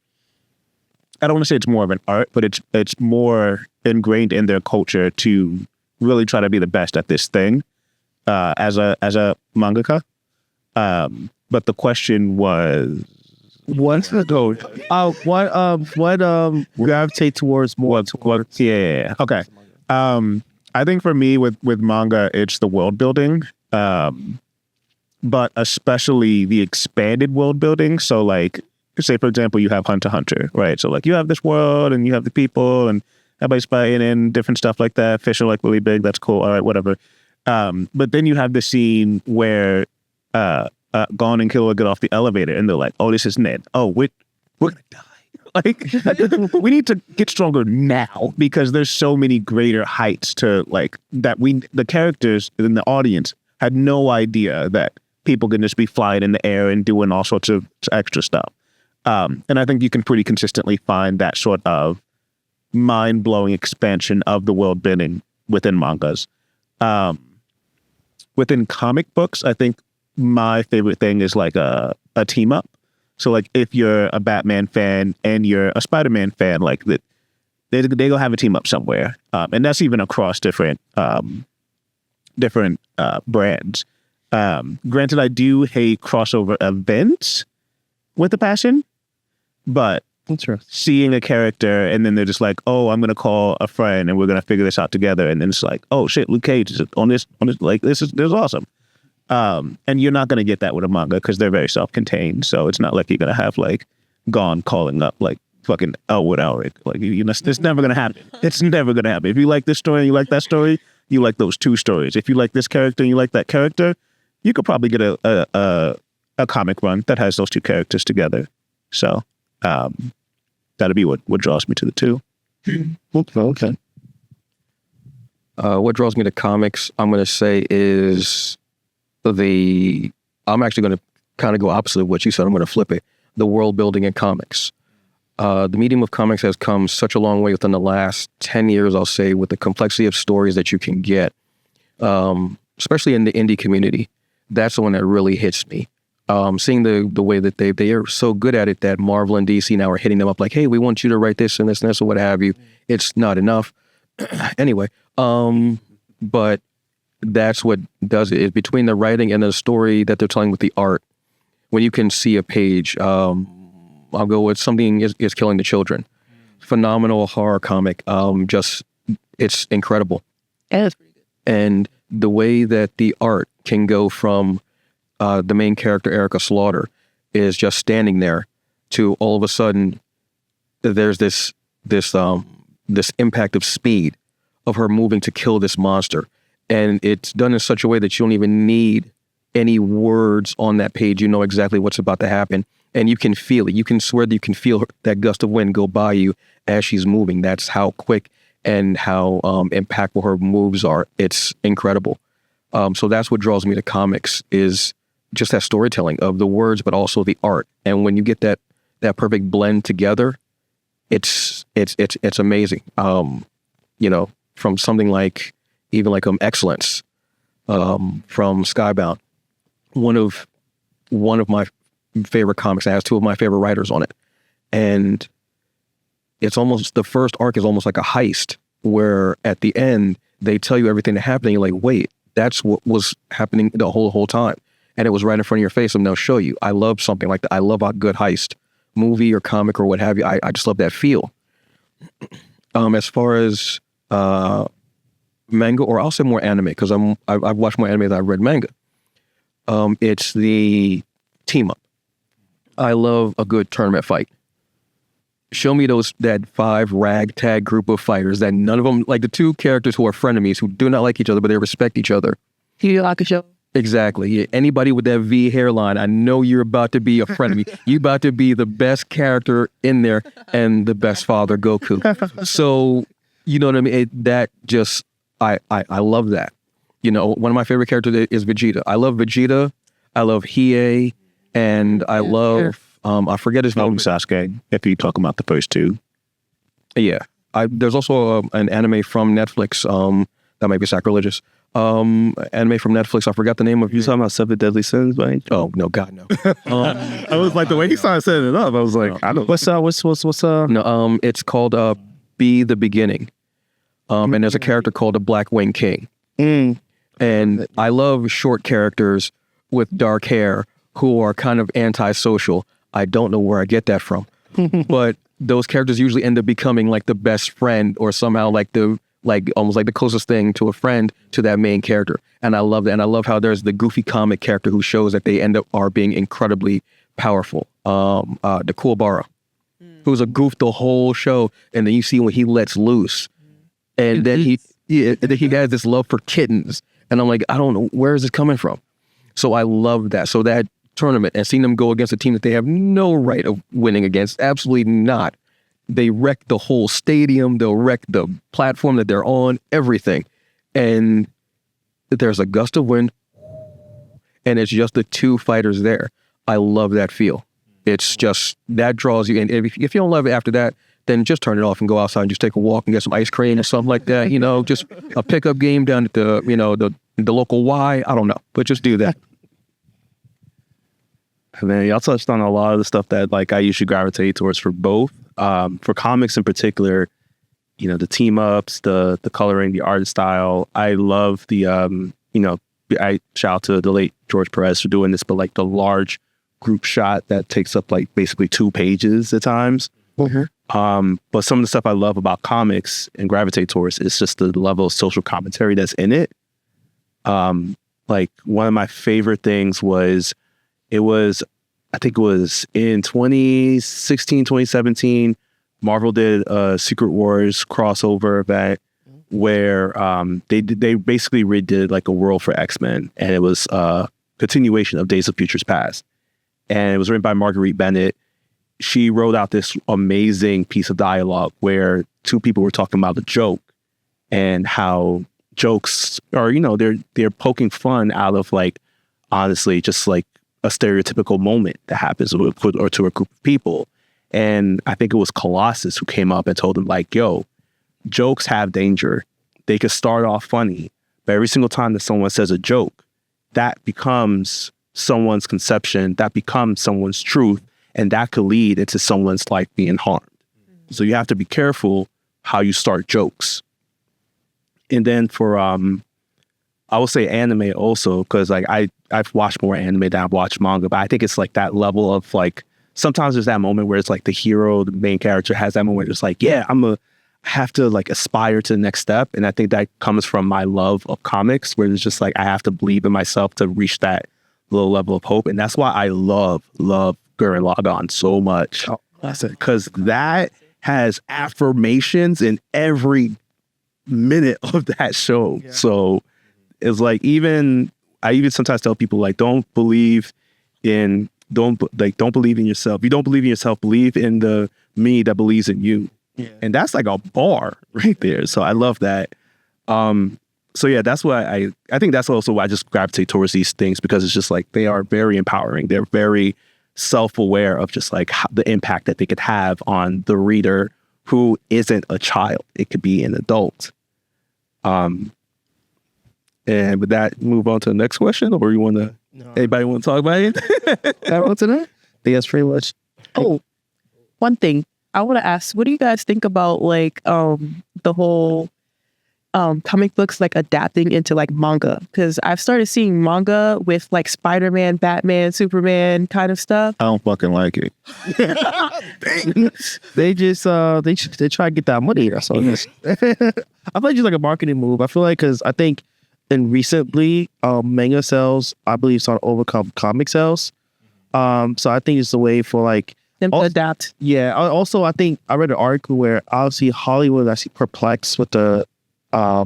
don't want to say it's more of an art, but it's more ingrained in their culture to really try to be the best at this thing as a mangaka. But the question was, what's the goal? What gravitate towards more? Yeah. Okay. I think for me with manga, it's the world building, but especially the expanded world building. So like, say for example, you have Hunter x Hunter, right? So like you have this world and you have the people and everybody's fighting and different stuff like that. Fish are like really big. That's cool. All right, whatever. But then you have the scene where Gon and Killua get off the elevator and they're like, "Oh, this is Ned. Oh, we're gonna die. Like, we need to get stronger now because there's so many greater heights to like that. The characters in the audience had no idea that people can just be flying in the air and doing all sorts of extra stuff. And I think you can pretty consistently find that sort of mind-blowing expansion of the world building within mangas. Within comic books, I think my favorite thing is like a team up. So like if you're a Batman fan and you're a Spider-Man fan, like that they go have a team up somewhere. And that's even across different brands. Granted, I do hate crossover events with a passion, but seeing a character and then they're just like, "Oh, I'm gonna call a friend and we're gonna figure this out together," and then it's like, "Oh shit, Luke Cage is on this like this is awesome." And you're not gonna get that with a manga because they're very self-contained. So it's not like you're gonna have like Gon calling up like fucking Elwood Elric. Like you know, it's never gonna happen. It's never gonna happen. If you like this story and you like that story, you like those two stories. If you like this character and you like that character, you could probably get a comic run that has those two characters together. So that'd be what draws me to the two. Okay. What draws me to comics, I'm going to say is I'm actually going to kind of go opposite of what you said. I'm going to flip it. The world building in comics. The medium of comics has come such a long way within the last 10 years, I'll say, with the complexity of stories that you can get, especially in the indie community. That's the one that really hits me. Seeing the way that they are so good at it that Marvel and DC now are hitting them up like, "Hey, we want you to write this and this and this or what have you." It's not enough. Anyway, but that's what does it. It's between the writing and the story that they're telling with the art. When you can see a page, I'll go with Something is Killing the Children. Phenomenal horror comic. It's incredible. It's pretty good. And the way that the art can go from the main character, Erica Slaughter, is just standing there to all of a sudden there's this impact of speed of her moving to kill this monster. And it's done in such a way that you don't even need any words on that page. You know exactly what's about to happen. And you can feel it. You can swear that you can feel that gust of wind go by you as she's moving. That's how quick and how impactful her moves are. It's incredible. So that's what draws me to comics is just that storytelling of the words, but also the art. And when you get that perfect blend together, it's amazing. You know, from something like even like Excellence, from Skybound, one of my favorite comics. It has two of my favorite writers on it, and it's almost the first arc is almost like a heist where at the end they tell you everything that happened. And you're like, wait, that's what was happening the whole time. and it was right in front of your face and they'll show you. I love something like that. I love a good heist movie or comic or what have you. I just love that feel. As far as manga, or I'll say more anime, because I've watched more anime than I've read manga. It's the team up. I love a good tournament fight. Show me that 5 ragtag group of fighters that none of them, like the 2 characters who are frenemies, who do not like each other, but they respect each other. Yu Yu Hakusho. Exactly. Yeah. Anybody with that V hairline, I know you're about to be a frenemy. You're about to be the best character in there and the best father, Goku. So, you know what I mean? I love that. You know, one of my favorite characters is Vegeta. I love Vegeta. I love Hiei. And I love, I forget his name. Sasuke, if you talk about the first 2. Yeah. There's also an anime from Netflix that might be sacrilegious. Anime from Netflix. I forgot the name of. You talking about 7 Deadly Sins, right? Oh no, God no. I was like, the way he started setting it up, I was like, I don't. What's No, it's called Be the Beginning. And there's a character called the Black Wing King. And I love short characters with dark hair who are kind of antisocial. I don't know where I get that from, but those characters usually end up becoming like the best friend, or somehow almost like the closest thing to a friend to that main character. And I love that. And I love how there's the goofy comic character who shows that they end up being incredibly powerful. The Kuwabara, who's a goof the whole show. And then you see when he lets loose, and then he has this love for kittens. And I'm like, I don't know, where is this coming from? So I love that. So that tournament, and seeing them go against a team that they have no right of winning against, absolutely not. They wreck the whole stadium. They'll wreck the platform that they're on, everything. And there's a gust of wind, and it's just the 2 fighters there. I love that feel. It's just, that draws you in. If you don't love it after that, then just turn it off and go outside and just take a walk and get some ice cream or something like that. You know, just a pickup game down at the local Y. I don't know, but just do that. Man, y'all touched on a lot of the stuff that like I usually gravitate towards for both. For comics in particular, you know, the team ups, the coloring, the art style. I love the I shout out to the late George Perez for doing this, but like the large group shot that takes up like basically 2 pages at times. But some of the stuff I love about comics and gravitate towards is just the level of social commentary that's in it. Like one of my favorite things was, I think it was in 2016, 2017, Marvel did a Secret Wars crossover event where they basically redid like a world for X-Men, and it was a continuation of Days of Futures Past. And it was written by Marguerite Bennett. She wrote out this amazing piece of dialogue where 2 people were talking about a joke and how jokes are, you know, they're poking fun out of like, honestly, just like a stereotypical moment that happens to a group of people. And I think it was Colossus who came up and told them like, yo, jokes have danger. They could start off funny, but every single time that someone says a joke, that becomes someone's conception, that becomes someone's truth, and that could lead into someone's life being harmed. So you have to be careful how you start jokes. And then for, I will say anime also, because like I've watched more anime than I've watched manga, but I think it's like that level of like, sometimes there's that moment where it's like the hero, the main character has that moment where it's like, yeah, I have to like aspire to the next step. And I think that comes from my love of comics, where it's just like, I have to believe in myself to reach that little level of hope. And that's why I love Gurren Lagann so much. Oh, that's it. Because that has affirmations in every minute of that show. Yeah. So it's like, I even sometimes tell people like, don't believe in yourself. You don't believe in yourself, believe in the me that believes in you. Yeah. And that's like a bar right there. So I love that. So yeah, that's why I think that's also why I just gravitate towards these things, because it's just like, they are very empowering. They're very self-aware of just like the impact that they could have on the reader who isn't a child. It could be an adult. And with that, move on to the next question, or you want to? No. Anybody want to talk about it? On to that? Yes, pretty much. Oh, one thing I want to ask: what do you guys think about like the whole comic books like adapting into like manga, because I've started seeing manga with like Spider-Man, Batman, Superman kind of stuff. I don't fucking like it. They just they try to get that money. That's all it is. I feel like it's like a marketing move. I feel like because I think in recently manga sales, I believe, saw overcome comic sales. So I think it's a way for like Them to adapt. Yeah. Also, I think I read an article where obviously Hollywood is actually perplexed with the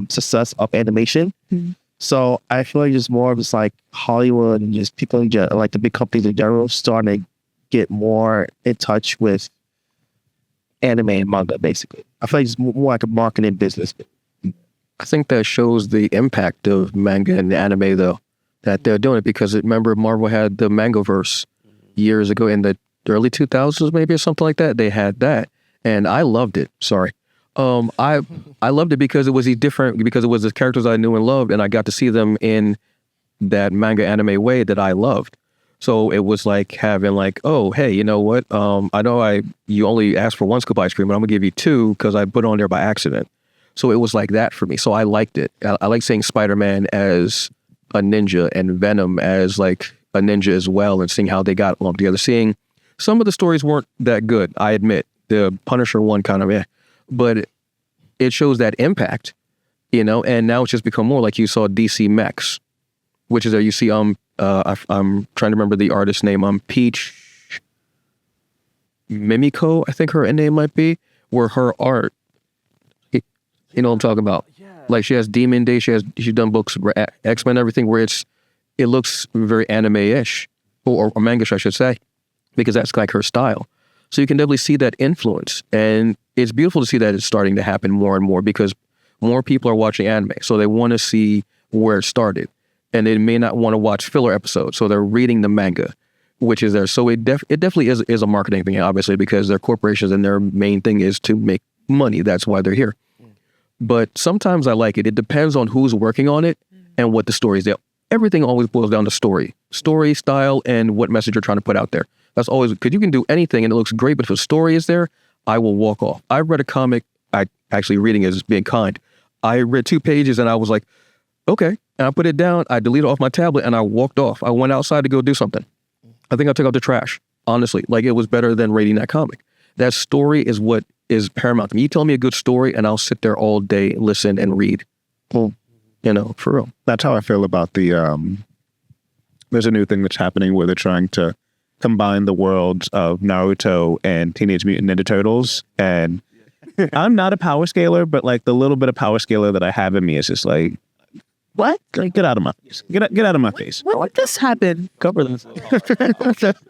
success of animation. Mm-hmm. So I feel like it's more of just like Hollywood and just people in general, like the big companies in general, starting to get more in touch with anime and manga. Basically, I feel like it's more like a marketing business. I think that shows the impact of manga and anime, though, that they're doing it, because remember Marvel had the Mangaverse years ago in the early 2000s, maybe, or something like that. They had that, and I loved it. Sorry. I loved it because it was because it was the characters I knew and loved, and I got to see them in that manga anime way that I loved. So it was like having like, oh, hey, you know what? I know you only asked for one scoop of ice cream, but I'm gonna give you two because I put it on there by accident. So it was like that for me. So I liked it. I like seeing Spider-Man as a ninja and Venom as like a ninja as well, and seeing how they got along together. Seeing some of the stories weren't that good, I admit. The Punisher one kind of but it shows that impact, you know. And now it's just become more like you saw DC Mechs, which is there you see I'm trying to remember the artist's name. Peach Mimiko, I think her name might be, where her art, you know what I'm talking about. Like she has Demon Day, she's done books for X-Men and everything, where it looks very anime-ish, or manga-ish, I should say, because that's like her style. So you can definitely see that influence, and it's beautiful to see that it's starting to happen more and more, because more people are watching anime, so they want to see where it started, and they may not want to watch filler episodes, so they're reading the manga, which is there. So it definitely is a marketing thing, obviously, because they're corporations and their main thing is to make money. That's why they're here. But sometimes I like it. It depends on who's working on it and what the story is. Everything always boils down to story, style, and what message you're trying to put out there. That's always, because you can do anything and it looks great, but if a story is there, I will walk off. I read a comic, reading is being kind. I read 2 pages and I was like, okay. And I put it down, I deleted it off my tablet and I walked off. I went outside to go do something. I think I took out the trash, honestly. Like, it was better than reading that comic. That story is what is paramount to me. You tell me a good story and I'll sit there all day, listen and read. Well, you know, for real. That's how I feel about the, there's a new thing that's happening where they're trying to combine the worlds of Naruto and Teenage Mutant Ninja Turtles. And I'm not a power scaler, but like the little bit of power scaler that I have in me is just like, What? like, get out of my face. Get out of my face. What just happened? Cover this.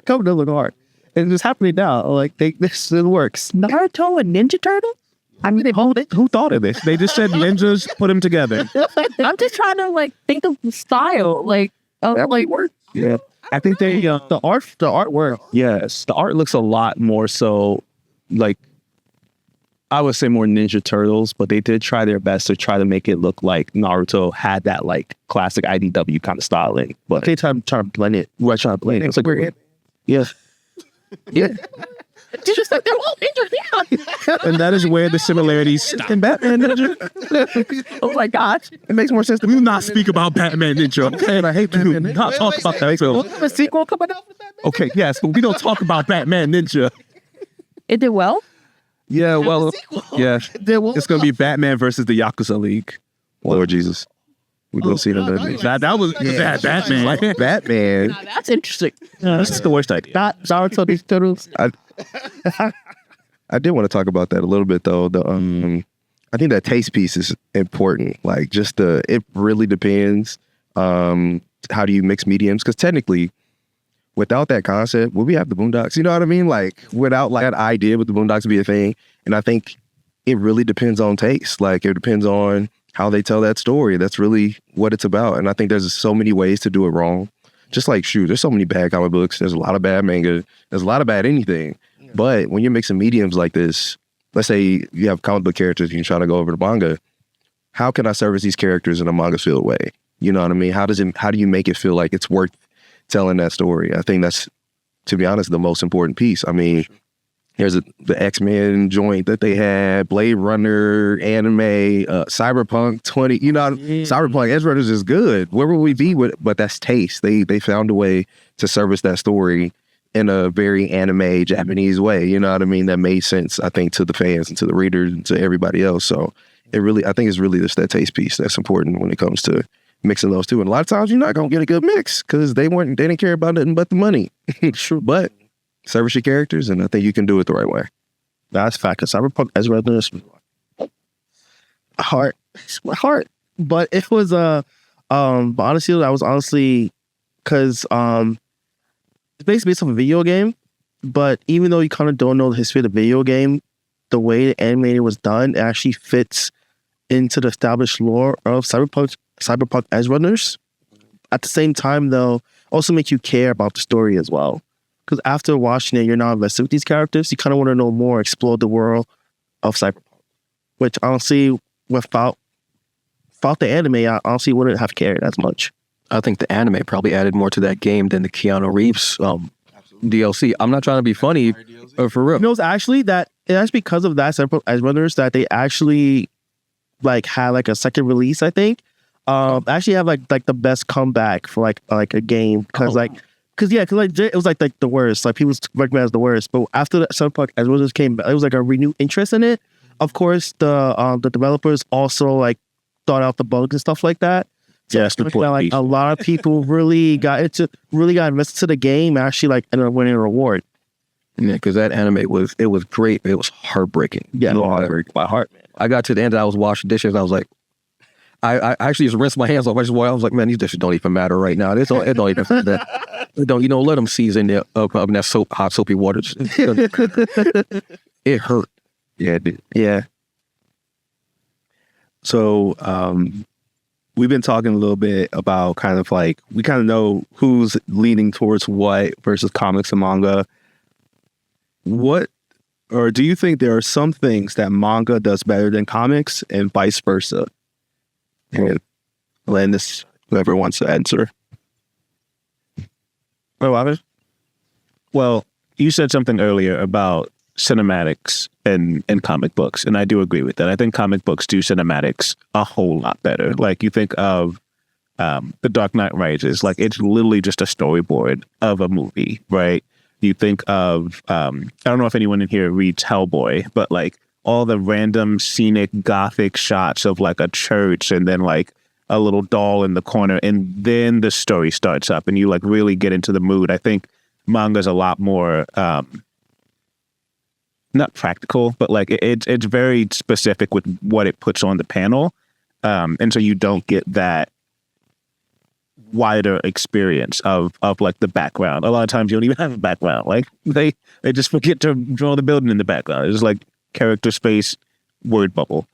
Cover doesn't look hard. And it's happening now. Like this works. Naruto and Ninja Turtle? I mean, they hold it. Who thought of this? They just said ninjas, put them together. I'm just trying to like think of the style. Like, work. Yeah. I think they, The artwork. Yes, the art looks a lot more so like, I would say more Ninja Turtles, but they did try their best to try to make it look like Naruto had that like classic IDW kind of styling. But They trying to blend it. we're trying to play it. It's like, Yeah. yeah. Just like they're all ninjas. Yeah. and that is where the similarities in Batman Ninja. Oh my gosh. It makes more sense to me not speak about Batman Ninja. Okay, and I hate Batman Ninja. Not talk about that. So, A sequel coming out for Batman? okay, yes, but we don't talk about Batman Ninja. It did well. Yeah, well, yeah. It's going to be Batman versus the Yakuza League. Lord Jesus. We're going to see that. That was Batman. Like Batman. Now, that's interesting. This is the worst idea. Not Naruto, these turtles. I did want to talk about that a little bit though. I think that taste piece is important. Like it really depends. How do you mix mediums? Because technically, without that concept, would we have the Boondocks? You know what I mean? Like without like that idea with the Boondocks to be a thing. And I think it really depends on taste. Like it depends on how they tell that story. That's really what it's about. And I think there's so many ways to do it wrong. Just like, shoot, there's so many bad comic books. There's a lot of bad manga. There's a lot of bad anything. Yeah. But when you're mixing mediums like this, let's say you have comic book characters, you're trying to go over to manga. How can I service these characters in a manga-filled way? You know what I mean? How do you make it feel like it's worth telling that story? I think that's, to be honest, the most important piece. I mean, There's the X-Men joint that they had, Blade Runner, anime, Cyberpunk 20. You know, Cyberpunk Edge Runners is good. Where would we be with? But that's taste. They found a way to service that story in a very anime Japanese way. You know what I mean? That made sense, I think, to the fans and to the readers and to everybody else. So I think it's really just that taste piece that's important when it comes to mixing those two. And a lot of times you're not gonna get a good mix because they didn't care about nothing but the money. True, but service your characters, and I think you can do it the right way. That's fact. Because Cyberpunk Ezra this heart, my heart. But it was but honestly, I was honestly because it's basically based off a video game. But even though you kind of don't know the history of the video game, the way the animated was done, it actually fits into the established lore of Cyberpunk Edge Runners. At the same time, though, also makes you care about the story as well. Because after watching it, you're not invested with these characters. You kind of want to know more, explore the world of Cyberpunk. Which honestly, without the anime, I honestly wouldn't have cared as much. I think the anime probably added more to that game than the Keanu Reeves DLC. I'm not trying to be funny, for real. You know, it's actually that's because of that Cyberpunk Edge Runners that they actually like had like a second release. I think actually have like the best comeback for like a game because it was like the worst. Like people recommend it as the worst. But after that Cyberpunk Edge Runners came back, it was like a renewed interest in it. Of course, the developers also like thought out the bugs and stuff like that. So yes, like a lot of people really got invested to the game. And actually, like ended up winning a reward. Yeah, because that anime was great. It was heartbreaking. Yeah, heartbreaking. My heart, man. I got to the end. I was washing dishes. And I was like, I actually just rinsed my hands off. I was like, man, these dishes don't even matter right now. It don't even that. Don't let them season there up in that hot soapy water. It hurt. Yeah, it did. Yeah. So we've been talking a little bit about kind of like, we kind of know who's leaning towards what versus comics and manga. What, or do you think there are some things that manga does better than comics and vice versa? And letting this, whoever wants to answer. Well, you said something earlier about cinematics and comic books, and I do agree with that. I think comic books do cinematics a whole lot better. Like you think of The Dark Knight Rises, like it's literally just a storyboard of a movie, right? You think of I don't know if anyone in here reads Hellboy, but like all the random scenic gothic shots of like a church and then like a little doll in the corner, and then the story starts up and you like really get into the mood. I think manga's a lot more not practical, but like it's very specific with what it puts on the panel, and so you don't get that wider experience of like the background. A lot of times you don't even have a background. Like they just forget to draw the building in the background. It's like character space, word bubble.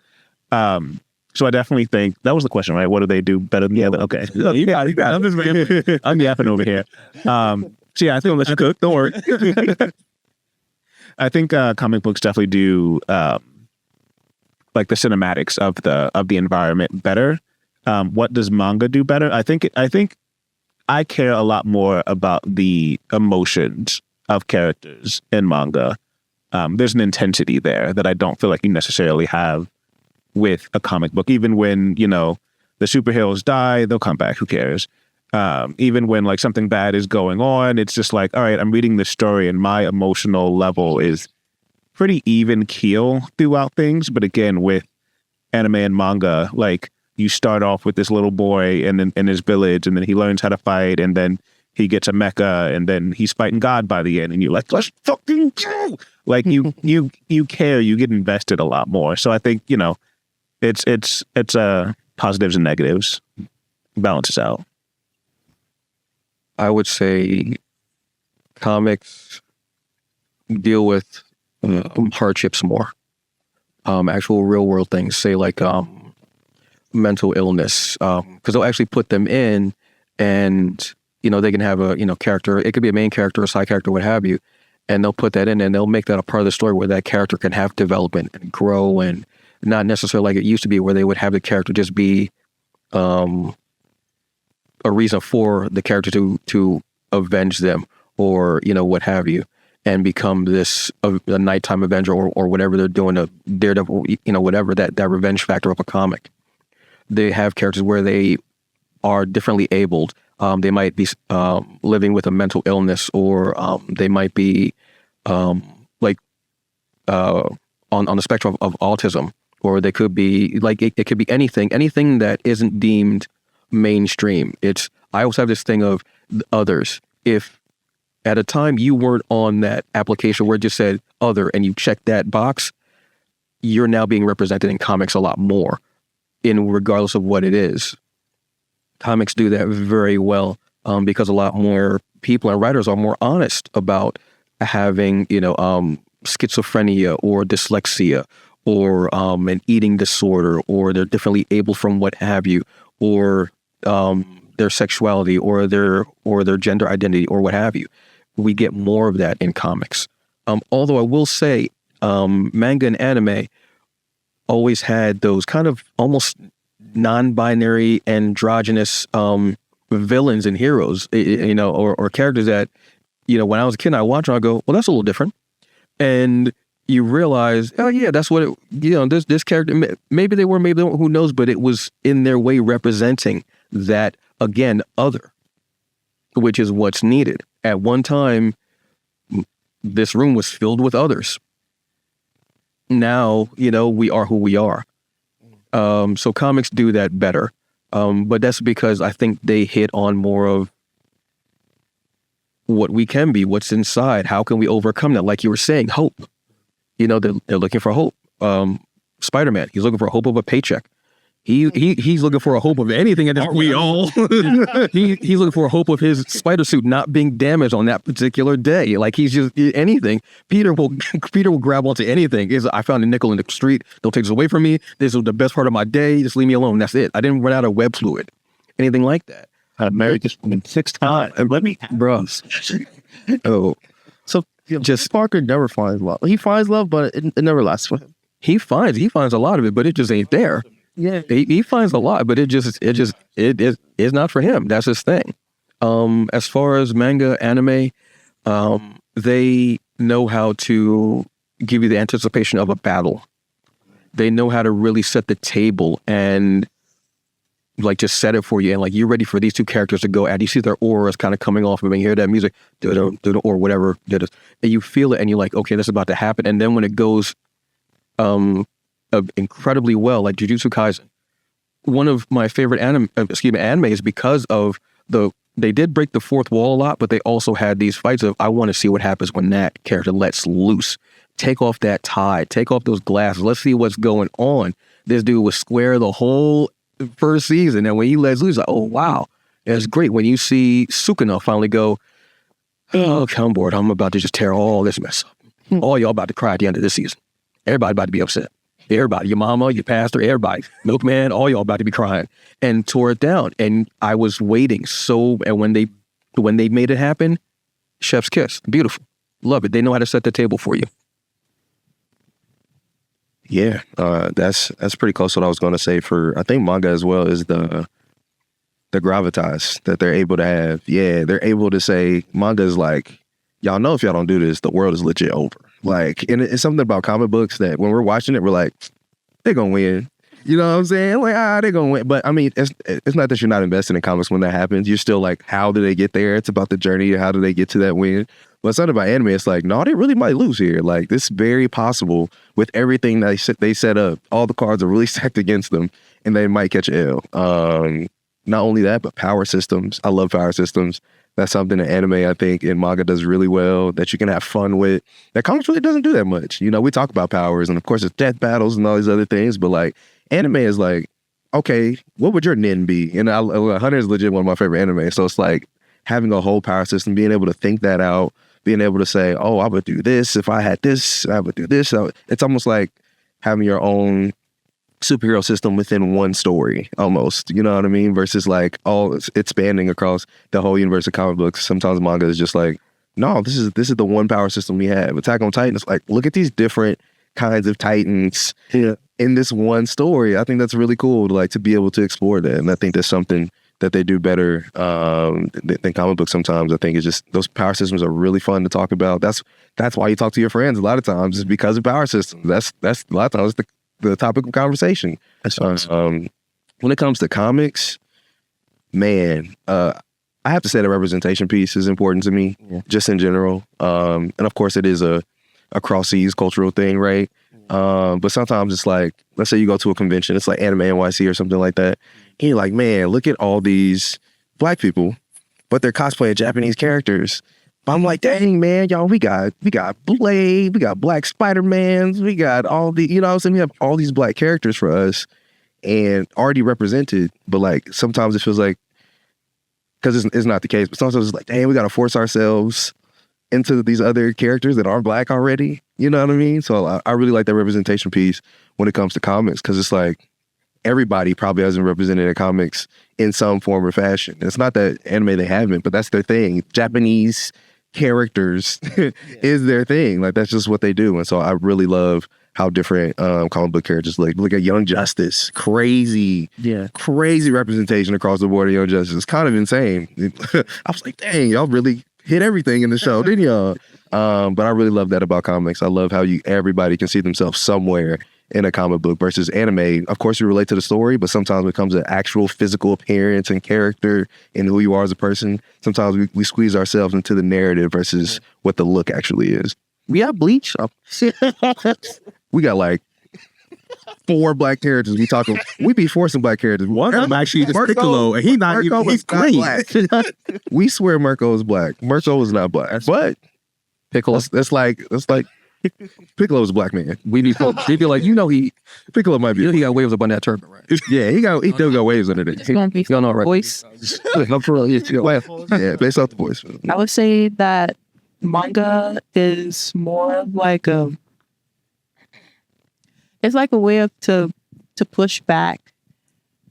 So I definitely think that was the question, right? What do they do better than the other? Okay, you got it. I'm yapping over here. So yeah, I think let's cook. Don't worry. I think comic books definitely do like the cinematics of the environment better. What does manga do better? I think I care a lot more about the emotions of characters in manga. There's an intensity there that I don't feel like you necessarily have with a comic book. Even when, the superheroes die, they'll come back. Who cares? Even when like something bad is going on, it's just like, all right, I'm reading this story and my emotional level is pretty even keel throughout things. But again, with anime and manga, like you start off with this little boy in his village, and then he learns how to fight, and then he gets a mecha, and then he's fighting God by the end, and you're like, let's fucking go! Like you care, you get invested a lot more. So I think, it's positives and negatives, balances out. I would say comics deal with hardships more. Actual real world things, say like mental illness, because they'll actually put them in, and they can have a character. It could be a main character, a side character, what have you, and they'll put that in, and they'll make that a part of the story where that character can have development and grow, and not necessarily like it used to be, where they would have the character just be a reason for the character to avenge them, or what have you. and become this a nighttime Avenger or whatever they're doing, a Daredevil, whatever that revenge factor of a comic. They have characters where they are differently abled. They might be living with a mental illness, or they might be on the spectrum of autism, or they could be it could be anything that isn't deemed mainstream. I always have this thing of others. If at a time you weren't on that application where it just said other and you checked that box, you're now being represented in comics a lot more, regardless of what it is. Comics do that very well because a lot more people and writers are more honest about having, schizophrenia or dyslexia or an eating disorder, or they're differently able from what have you, or their sexuality or their gender identity or what have you. We get more of that in comics. Although I will say manga and anime always had those kind of almost non-binary androgynous villains and heroes, or characters that, when I was a kid, I watch and I go, well, that's a little different. And you realize, oh yeah, that's what this character, maybe they were, who knows, but it was in their way representing that, again, other, which is what's needed. At one time, this room was filled with others. Now, we are who we are. So comics do that better. But that's because I think they hit on more of what we can be, what's inside. How can we overcome that? Like you were saying, hope. They're looking for hope. Spider-Man, he's looking for hope of a paycheck. He's looking for a hope of anything at this point. We all? He's looking for a hope of his spider suit not being damaged on that particular day. Like, he's just anything. Peter will grab onto anything. I found a nickel in the street. Don't take this away from me. This was the best part of my day. Just leave me alone. That's it. I didn't run out of web fluid. Anything like that. I married this woman 6 times. Let me, bro. Oh, so just Parker never finds love. He finds love, but it never lasts for him. He finds a lot of it, but it just ain't there. Yeah, he finds a lot, but it is not for him. That's his thing. As far as manga, anime, they know how to give you the anticipation of a battle. They know how to really set the table and just set it for you, and you're ready for these two characters to go at. You see their auras kind of coming off of it, and you hear that music, or whatever, and you feel it, and you're like, okay, this is about to happen. And then when it goes incredibly well, like Jujutsu Kaisen, one of my favorite anime is because of they did break the fourth wall a lot, but they also had these fights of, I want to see what happens when that character lets loose. Take off that tie, take off those glasses, let's see what's going on. This dude was square the whole first season, and when he lets loose, oh wow, it's great. When you see Sukuna finally go, oh, okay, I'm bored, I'm about to just tear all this mess up. All y'all about to cry at the end of this season. Everybody about to be upset. Everybody, your mama, your pastor, everybody, milkman, all y'all about to be crying, and tore it down. And I was waiting. And when they made it happen, chef's kiss, beautiful, love it. They know how to set the table for you. Yeah, that's pretty close to what I was going to say for, I think, manga as well, is the gravitas that they're able to have. Yeah, they're able to say, manga is like, y'all know if y'all don't do this, the world is legit over. And it's something about comic books that when we're watching it, we're like, they're going to win. You know what I'm saying? They're going to win. But I mean, it's not that you're not invested in comics when that happens. You're still like, how do they get there? It's about the journey. How do they get to that win? But something about anime, it's like, no, they really might lose here. This is very possible with everything they set up. All the cards are really stacked against them, and they might catch an L. Not only that, but power systems. I love power systems. That's something that anime, I think, and manga does really well, that you can have fun with. That comics really doesn't do that much. We talk about powers, and of course, it's death battles and all these other things, but anime is okay, what would your nin be? And Hunter is legit one of my favorite anime, so it's having a whole power system, being able to think that out, being able to say, oh, I would do this. If I had this, I would do this. It's almost like having your own superhero system within one story, almost. You know what I mean? Versus it's spanning across the whole universe of comic books. Sometimes manga is just no, this is the one power system we have. Attack on Titan is look at these different kinds of Titans in this one story. I think that's really cool to be able to explore that. And I think that's something that they do better than comic books sometimes. I think it's just those power systems are really fun to talk about. That's why you talk to your friends a lot of times, is because of power systems. That's a lot of times the topic of conversation. When it comes to comics, man, I have to say the representation piece is important to me, just in general. And of course, it is a cross-seas cultural thing, right? But sometimes it's like, let's say you go to a convention, it's like Anime NYC or something like that, and you're like, man, look at all these black people, but they're cosplaying Japanese characters. But I'm like, dang, man, y'all, we got Blade, we got Black Spider-Mans, we got all the, you know what I'm saying? We have all these black characters for us and already represented. But like, sometimes it feels like, because it's not the case, but sometimes it's like, dang, we got to force ourselves into these other characters that aren't black already. You know what I mean? So I really like that representation piece when it comes to comics, because it's like everybody probably hasn't represented in comics in some form or fashion. And it's not that anime they haven't, but that's their thing. Japanese characters is their thing. Like, that's just what they do. And so I really love how different comic book characters look at Young Justice. Crazy representation across the board of Young Justice. It's kind of insane. I was like, dang, y'all really hit everything in the show, didn't y'all? But I really love that about comics. I love how everybody can see themselves somewhere in a comic book versus anime. Of course, you relate to the story, but sometimes when it comes to actual physical appearance and character and who you are as a person, sometimes we squeeze ourselves into the narrative versus what the look actually is. We have Bleach. We got like 4 black characters. We be forcing black characters. One of them actually is Piccolo, and he's green. We swear Mirko is black. Mirko is not black, but Piccolo. That's like Piccolo is a black man. We be like, Piccolo might be. He got waves up on that turban, right? Yeah, he still got waves under it. It's gonna be Y'all know, right? voice. No, for real. Yeah, based off the voice. I would say that manga is more like it's like a way to push back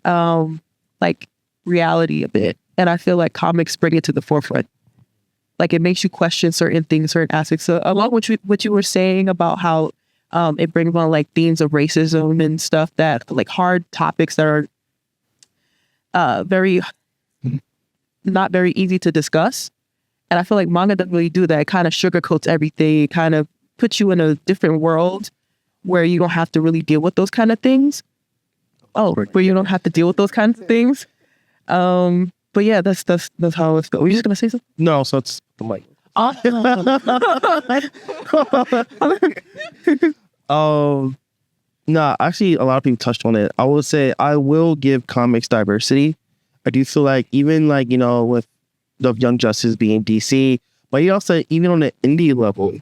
like reality a bit. And I feel like comics bring it to the forefront. Like, it makes you question certain things, certain aspects. So along with what you were saying about how it brings on like themes of racism and stuff, that like hard topics that are not very easy to discuss. And I feel like manga doesn't really do that. It kind of sugarcoats everything. It kind of puts you in a different world where you don't have to really deal with those kind of things. Where you don't have to deal with those kinds of things. But yeah, that's how it's going. Were you just gonna say something? No, so it's the mic. No, actually, a lot of people touched on it. I would say I will give comics diversity. I do feel like even like, with the Young Justice being DC, but you also, even on the indie level,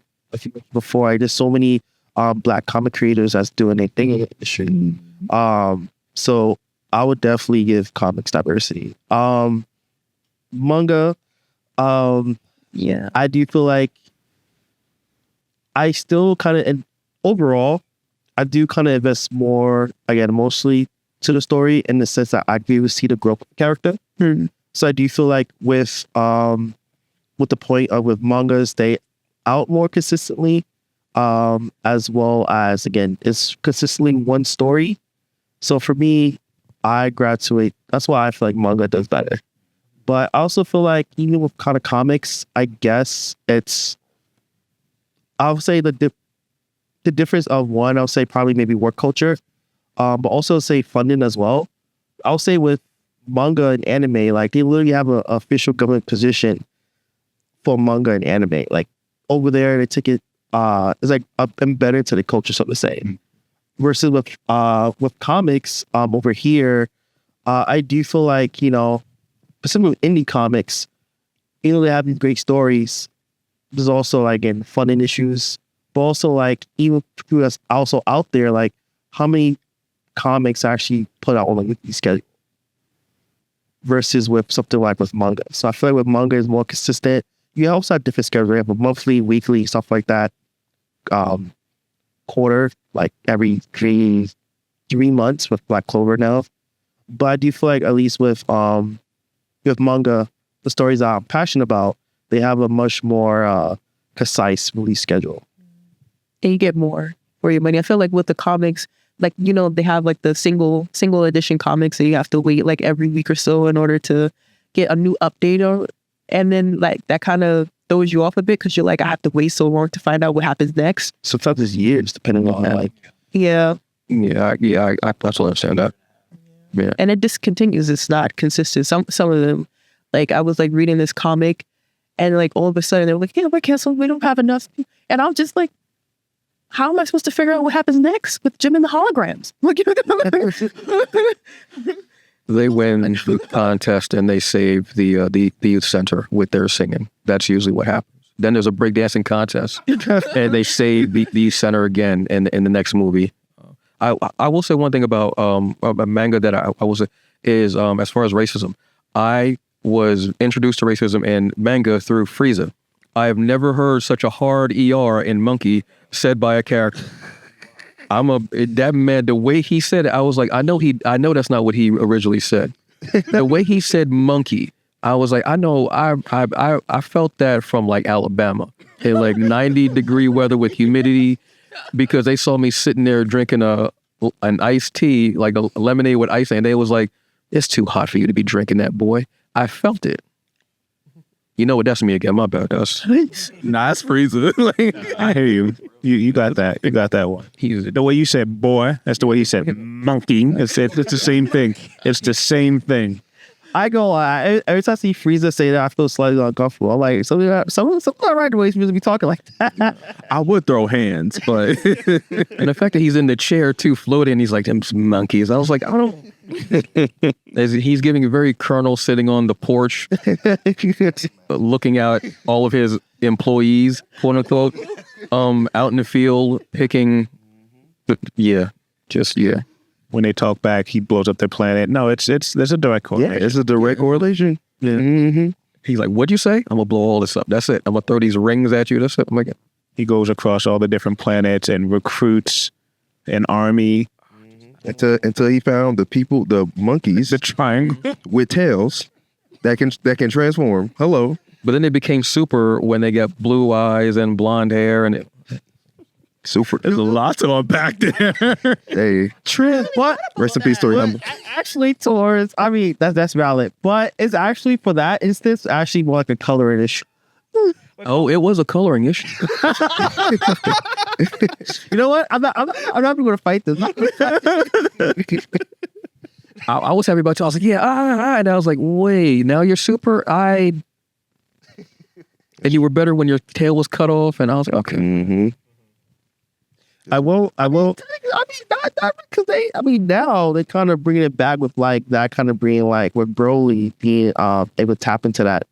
before, there's so many black comic creators that's doing their thing in the industry. So I would definitely give comics diversity. Manga, I do feel like I still kind of, and overall, I do kind of invest more, again, mostly to the story, in the sense that I do see the growth of the character. So I do feel like with the point of with mangas, they out more consistently, as well as, again, it's consistently one story. So for me, I graduate. That's why I feel like manga does better. But I also feel like even with kind of comics, I guess I would say the difference of one, I'll say probably maybe work culture, but also say funding as well. I'll say with manga and anime, like they literally have an official government position for manga and anime. Like over there, they take it, it's like embedded to the culture, so to say. Versus with comics over here, I do feel like, specifically with indie comics, they have these great stories. There's also, like, again, funding issues, but also, like, even people that's also out there, like, how many comics actually put out on a weekly schedule versus with something like with manga. So I feel like with manga is more consistent. You also have different schedules. You have a monthly, weekly, stuff like that. Quarter, like every 3 months with Black Clover now. But I do feel like at least with manga, the stories that I'm passionate about, they have a much more concise release schedule. And you get more for your money. I feel like with the comics, like, you know, they have like the single edition comics that you have to wait like every week or so in order to get a new update or, and then like that kind of throws you off a bit because you're like, I have to wait so long to find out what happens next. Sometimes it's years depending on like. Yeah. I absolutely understand that. Yeah. And it discontinues. It's not consistent. Some of them, like I was like reading this comic and like all of a sudden they're like, yeah, we're canceled. We don't have enough. And I'm just like, how am I supposed to figure out what happens next with Jim and the holograms? They win the contest and they save the youth center with their singing. That's usually what happens. Then there's a breakdancing contest and they save the youth center again in the next movie. I will say one thing about a manga that I was is as far as racism. I was introduced to racism in manga through Frieza. I have never heard such a hard ER in Monkey said by a character. That man, the way he said it, I was like, I know that's not what he originally said. The way he said monkey, I was like, I know, I felt that from like Alabama in like 90-degree weather with humidity, because they saw me sitting there drinking an iced tea, like a lemonade with ice, and they was like, it's too hot for you to be drinking that, boy. I felt it. You know what? That's me again. My bad. That's nah, it's Frieza. I hear you. You got that. You got that one. The way you said boy, that's the way he said monkey. It's the same thing. It's the same thing. I go, every time I see Frieza say that, I feel slightly uncomfortable. I'm like, some right the way he's supposed to be talking like that. I would throw hands, but and the fact that he's in the chair too, floating, he's like, them monkeys. I was like, I don't. He's giving a very Colonel sitting on the porch, looking at all of his employees, quote unquote, out in the field picking. Yeah. When they talk back, he blows up their planet. No, there's a direct correlation. Yeah, it's a direct correlation. Yeah. Mm-hmm. He's like, what'd you say? I'm gonna blow all this up. That's it. I'm gonna throw these rings at you. That's it. I'm like, he goes across all the different planets and recruits an army. Until he found the monkeys, the triangle with tails that can transform. Hello. But then they became super when they got blue eyes and blonde hair and super. There's a lot to unpack there. Hey, Trip, what? Rest in peace, story number. Actually, towards, I mean, that's valid, but it's actually for that instance actually more like a coloring issue. Oh, it was a coloring issue. You know what? I'm not even going to fight this. I was happy about you. I was like, yeah, and I was like, wait, now you're super. And you were better when your tail was cut off, and I was like, okay. Mm-hmm. I will. I mean, not because now they kind of bringing it back with like that kind of bringing like with Broly being able to tap into that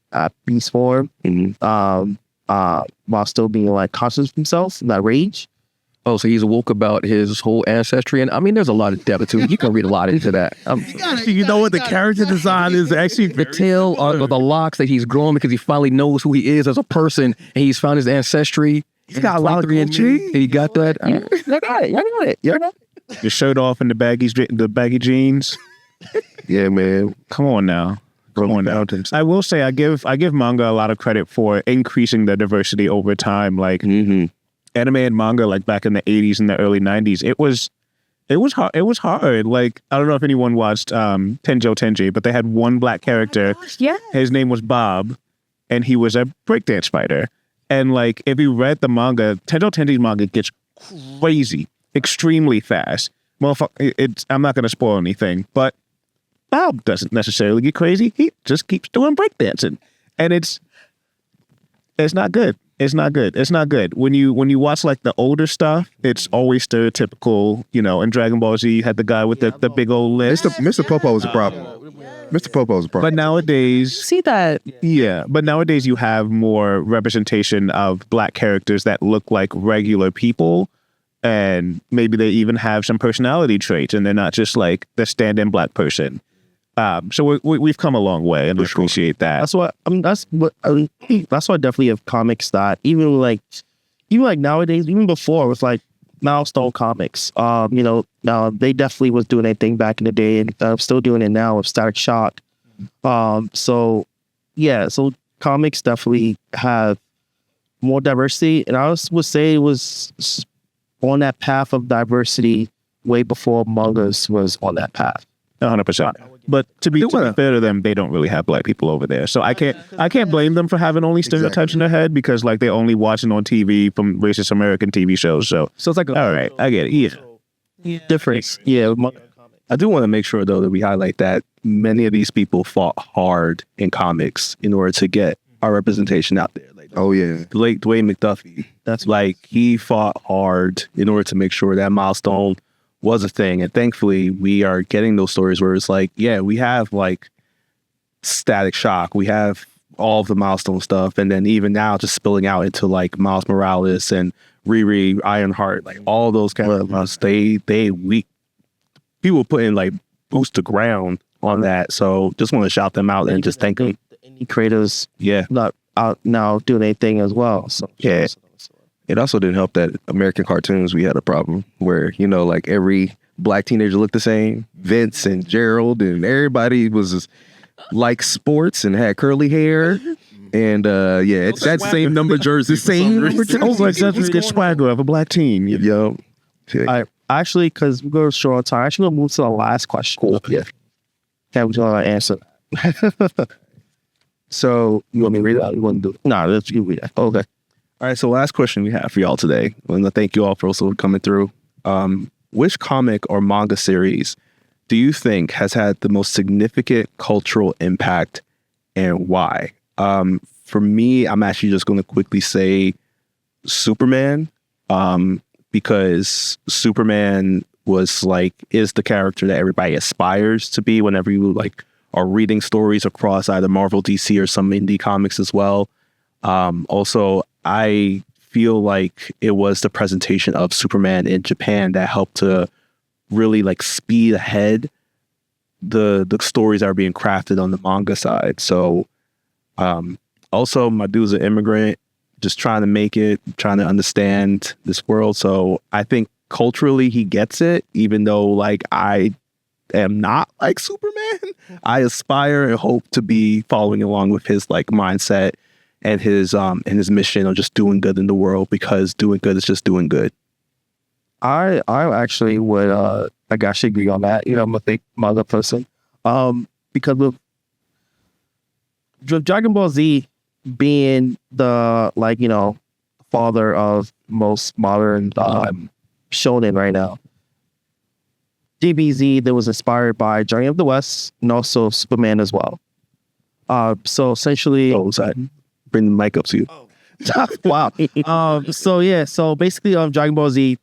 beast form, while still being like conscious of himself, that rage. Oh, so he's woke about his whole ancestry, and I mean, there's a lot of depth to it. You can read a lot into that. You know what the character design is actually the tail or the locks that he's growing because he finally knows who he is as a person, and he's found his ancestry. He's got a lot of 3 He got that. Y'all got it. Y'all got it. The shirt off and the baggy jeans. Yeah, man. Come on now. I will say I give manga a lot of credit for increasing the diversity over time. Like anime and manga, like back in the 80s and the early 90s, it was hard. It was hard. Like, I don't know if anyone watched Tenjo, but they had one black character. Yeah. His name was Bob, and he was a breakdance fighter. And like, if you read the manga, Tenjo's manga gets crazy, extremely fast. I'm not going to spoil anything, but Bob doesn't necessarily get crazy. He just keeps doing breakdancing, and it's not good. It's not good. When you watch like the older stuff, it's always stereotypical. You know, in Dragon Ball Z, you had the guy with the big old lips. Mr. Popo was a problem. Mr. Popo was a problem. But nowadays, See that? yeah. But nowadays, you have more representation of black characters that look like regular people, and maybe they even have some personality traits, and they're not just like the stand-in black person. So we've come a long way, and I appreciate that. That's what that's why I definitely have comics that even like nowadays, even before, it was like Milestone Comics. They definitely was doing their thing back in the day, and still doing it now with Static Shock. So comics definitely have more diversity, and I would say it was on that path of diversity way before mangas was on that path. 100%. But to be fair to them, they don't really have black people over there. So I can't blame them for having only stereotypes in their head, because like they're only watching on TV from racist American TV shows. So it's like all right, I get it. Yeah. Difference. Yeah. I do want to make sure though that we highlight that many of these people fought hard in comics in order to get our representation out there. Like, Oh yeah. Blake Dwayne McDuffie, That's like he fought hard in order to make sure that milestone was a thing. And thankfully we are getting those stories where it's like, yeah, we have like Static Shock, we have all of the milestone stuff, and then even now just spilling out into like Miles Morales and Riri, Ironheart, like all those characters, we people putting like boots to ground on that. So just want to shout them out and just thank them. the indie creators Yeah. not out now doing anything as well. So Yeah. It also didn't help that American cartoons, we had a problem where, you know, like every black teenager looked the same. Vince and Gerald and everybody was like sports and had curly hair. And yeah, it's that same number jersey. Same number jersey. Oh, like that's good swagger of a black teen. Yo. I actually, because we're going short on time, actually gonna move to the last question. Cool. Yeah. Okay, we're gonna answer. So You want me to read that? You want to do it? No, let's you read that. Okay. All right, so last question we have for y'all today. I want to thank you all for also coming through. Which comic or manga series do you think has had the most significant cultural impact, and why? For me, I'm actually just going to quickly say Superman, because Superman is the character that everybody aspires to be whenever you like are reading stories across either Marvel, DC, or some indie comics as well. Also, I feel like it was the presentation of Superman in Japan that helped to really like speed ahead the stories that are being crafted on the manga side. So also my dude's an immigrant, just trying to make it, trying to understand this world. So I think culturally he gets it, even though like I am not like Superman. I aspire and hope to be following along with his like mindset and his mission of just doing good in the world, because doing good is just doing good. I actually would I actually agree on that. You know, I'm a big manga person. Because of Dragon Ball Z being the like, you know, father of most modern shonen right now. DBZ that was inspired by Journey of the West and also Superman as well. So essentially, Bring the mic up to you. wow. So basically, Dragon Ball Z,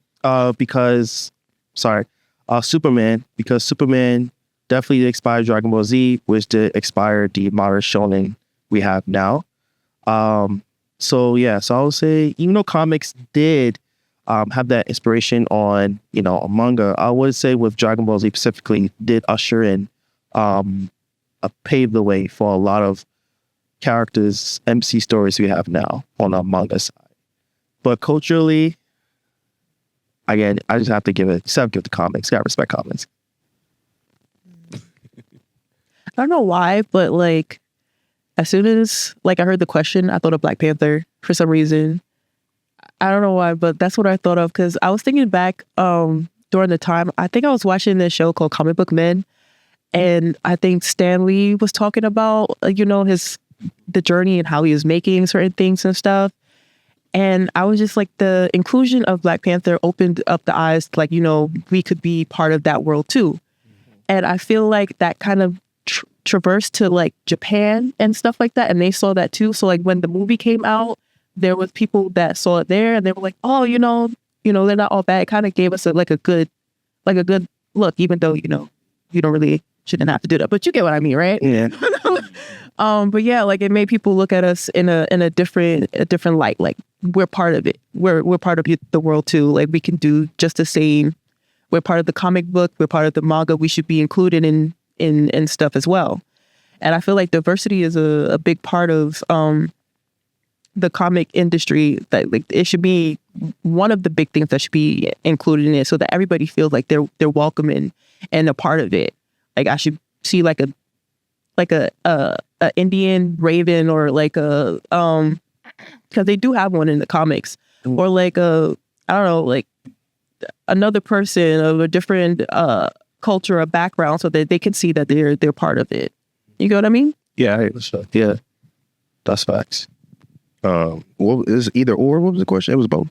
Superman, because Superman definitely inspired Dragon Ball Z, which did inspire the modern shonen we have now. So I would say, even though comics did have that inspiration on, you know, a manga, I would say with Dragon Ball Z specifically did usher in, pave the way for a lot of characters, MC stories we have now on our manga side. But culturally, again, I just have to give the comics. Gotta respect comics. I don't know why, but like as soon as like I heard the question, I thought of Black Panther for some reason. I don't know why, but that's what I thought of, because I was thinking back during the time, I think I was watching this show called Comic Book Men, and I think Stan Lee was talking about you know, the journey and how he was making certain things and stuff. And I was just like, the inclusion of Black Panther opened up the eyes to, like, you know, we could be part of that world too. And I feel like that kind of traversed to like Japan and stuff like that, and they saw that too. So like when the movie came out, there was people that saw it there, and they were like, oh, you know, they're not all bad. It kind of gave us a good look, even though, you know, you don't really shouldn't have to do that, but you get what I mean, right? Yeah. But yeah, like it made people look at us in a different light. Like we're part of it. We're part of the world too. Like we can do just the same. We're part of the comic book. We're part of the manga. We should be included in stuff as well. And I feel like diversity is a big part of the comic industry. That like it should be one of the big things that should be included in it, so that everybody feels like they're welcome and a part of it. Like I should see like a Indian raven, or like a because they do have one in the comics, or like a, I don't know, like another person of a different culture or background so that they can see that they're part of it. You get what I mean? Yeah, yeah, that's facts. What is either or? What was the question? It was both.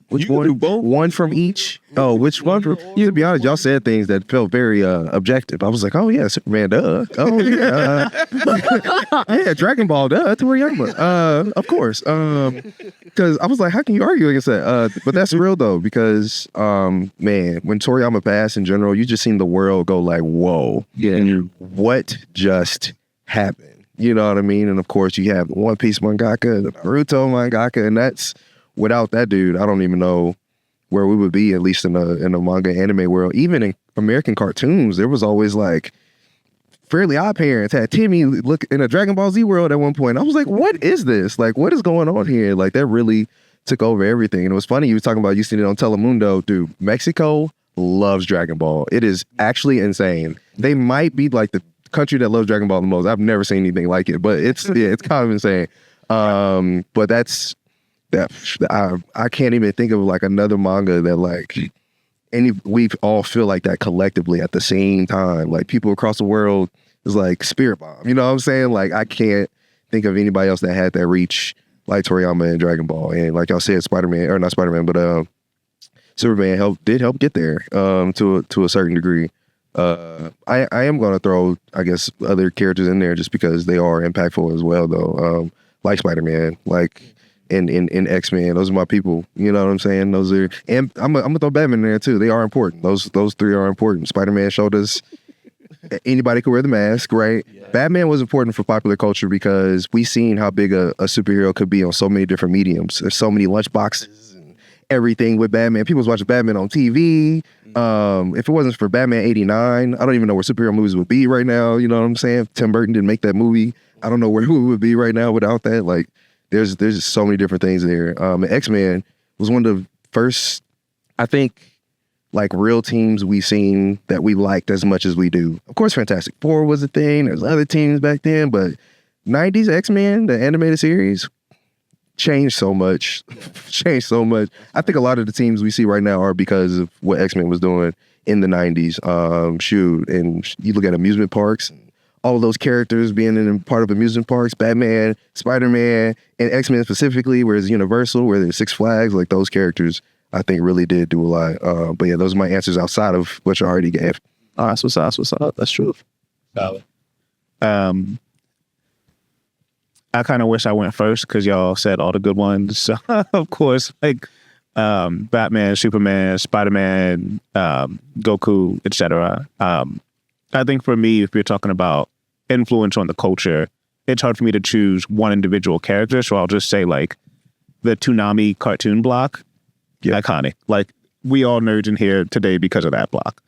Which one? Do both? One from each. Oh, which one? To be honest, y'all said things that felt very objective. I was like, oh yeah, Superman, duh. Oh yeah, yeah, Dragon Ball, duh. Toriyama, of course. Because I was like, how can you argue against that? But that's real though, because man, when Toriyama passed in general, you just seen the world go like, whoa, yeah, what just happened? You know what I mean? And of course, you have the One Piece mangaka, the Naruto mangaka, and that's without that dude, I don't even know where we would be, at least in the manga anime world. Even in American cartoons, there was always like Fairly Odd Parents had Timmy look in a Dragon Ball Z world at one point. I was like, what is this? Like, what is going on here? Like, that really took over everything. And it was funny, you were talking about you seen it on Telemundo. Dude, Mexico loves Dragon Ball. It is actually insane. They might be like the country that loves Dragon Ball the most. I've never seen anything like it, but it's it's kind of insane. But that's that I can't even think of like another manga that like we all feel like that collectively at the same time. Like people across the world is like Spirit Bomb. You know what I'm saying? Like I can't think of anybody else that had that reach like Toriyama and Dragon Ball. And like y'all said, Spider-Man, or not Spider-Man, but Superman did help get there to a certain degree. I am gonna throw, I guess, other characters in there just because they are impactful as well though. Like Spider-Man, like in X-Men, those are my people. You know what I'm saying? Those are, and I'm gonna throw Batman in there too. They are important. Those three are important. Spider-Man showed us anybody could wear the mask, right? Yeah. Batman was important for popular culture because we seen how big a superhero could be on so many different mediums. There's so many lunchboxes and everything with Batman. People was watching Batman on TV. If it wasn't for Batman 89, I don't even know where superhero movies would be right now. You know what I'm saying? If Tim Burton didn't make that movie, I don't know where we would be right now without that. Like, there's just so many different things there. X-Men was one of the first, I think, like real teams we've seen that we liked as much as we do. Of course, Fantastic Four was a thing. There's other teams back then, but 90s X-Men, the animated series, changed so much. Changed so much. I think a lot of the teams we see right now are because of what X-Men was doing in the 90s. And you look at amusement parks, all of those characters being in part of amusement parks, Batman, Spider-Man, and X-Men specifically, where it's Universal, where there's Six Flags, like those characters, I think really did do a lot. But yeah, those are my answers outside of what you already gave. Oh, that's what's up. That's true. Solid. I kind of wish I went first because y'all said all the good ones. So, of course, like Batman, Superman, Spider-Man, Goku, etc. I think for me, if you're talking about influence on the culture, it's hard for me to choose one individual character. So I'll just say like the Toonami cartoon block, iconic. Like we all nerds in here today because of that block.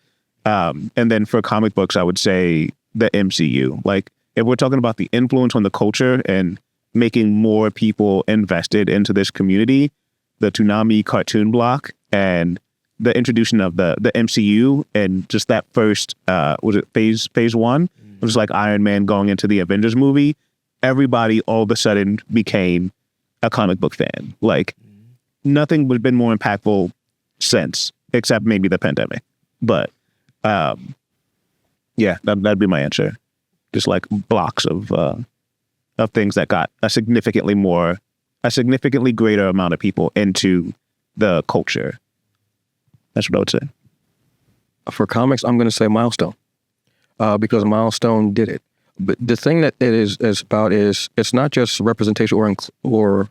And then for comic books, I would say the MCU. Like if we're talking about the influence on the culture and making more people invested into this community, the Toonami cartoon block and the introduction of the MCU and just that first, was it phase one? It was like Iron Man going into the Avengers movie. Everybody all of a sudden became a comic book fan. Like nothing would have been more impactful since, except maybe the pandemic. But yeah, that'd be my answer. Just like blocks of things that got a significantly greater amount of people into the culture. That's what I would say. For comics, I'm going to say Milestone, because Milestone did it. But the thing that it is about is it's not just representation or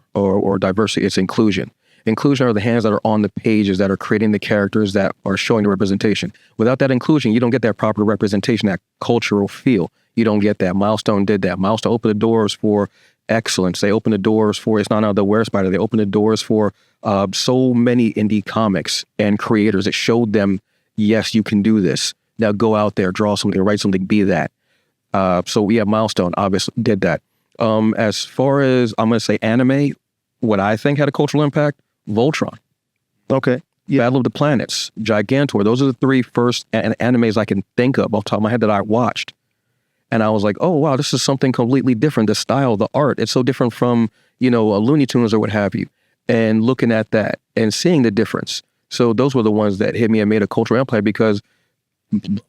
diversity; it's inclusion. Inclusion are the hands that are on the pages that are creating the characters that are showing the representation. Without that inclusion, you don't get that proper representation, that cultural feel. You don't get that. Milestone did that. Milestone opened the doors for excellence. They opened the doors for, it's not now the Where Spider, they opened the doors for so many indie comics and creators. It showed them, yes, you can do this. Now go out there, draw something, write something, be that. So yeah, Milestone obviously did that. As far as, I'm going to say anime, what I think had a cultural impact, Voltron. Okay. Yeah. Battle of the Planets, Gigantor. Those are the three first animes I can think of off the top of my head that I watched. And I was like, oh, wow, this is something completely different. The style, the art, it's so different from, a Looney Tunes or what have you. And looking at that and seeing the difference. So those were the ones that hit me and made a cultural impact because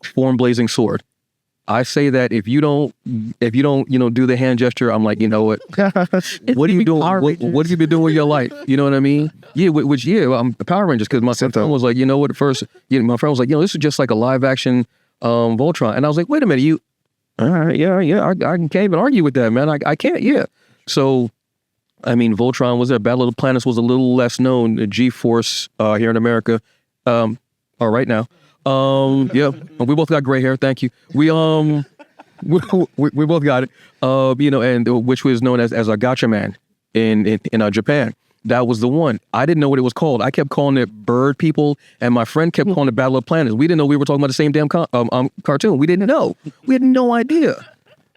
form blazing sword. I say that if you don't, do the hand gesture, I'm like, you know what? What are you doing? What have you been doing with your life? You know what I mean? Yeah, Power Rangers, because my friend was like, you know what? At first, my friend was like, this is just like a live action Voltron. And I was like, wait a minute, all right, yeah, I can't even argue with that, man. I can't, yeah. So, I mean, Voltron was there. Battle of the Planets was a little less known. G-Force here in America, right now. Yeah, we both got gray hair. Thank you. We both got it. And which was known as a Gotcha Man in Japan. That was the one. I didn't know what it was called. I kept calling it Bird People, and my friend kept calling it Battle of Planets. We didn't know we were talking about the same damn cartoon. We didn't know. We had no idea.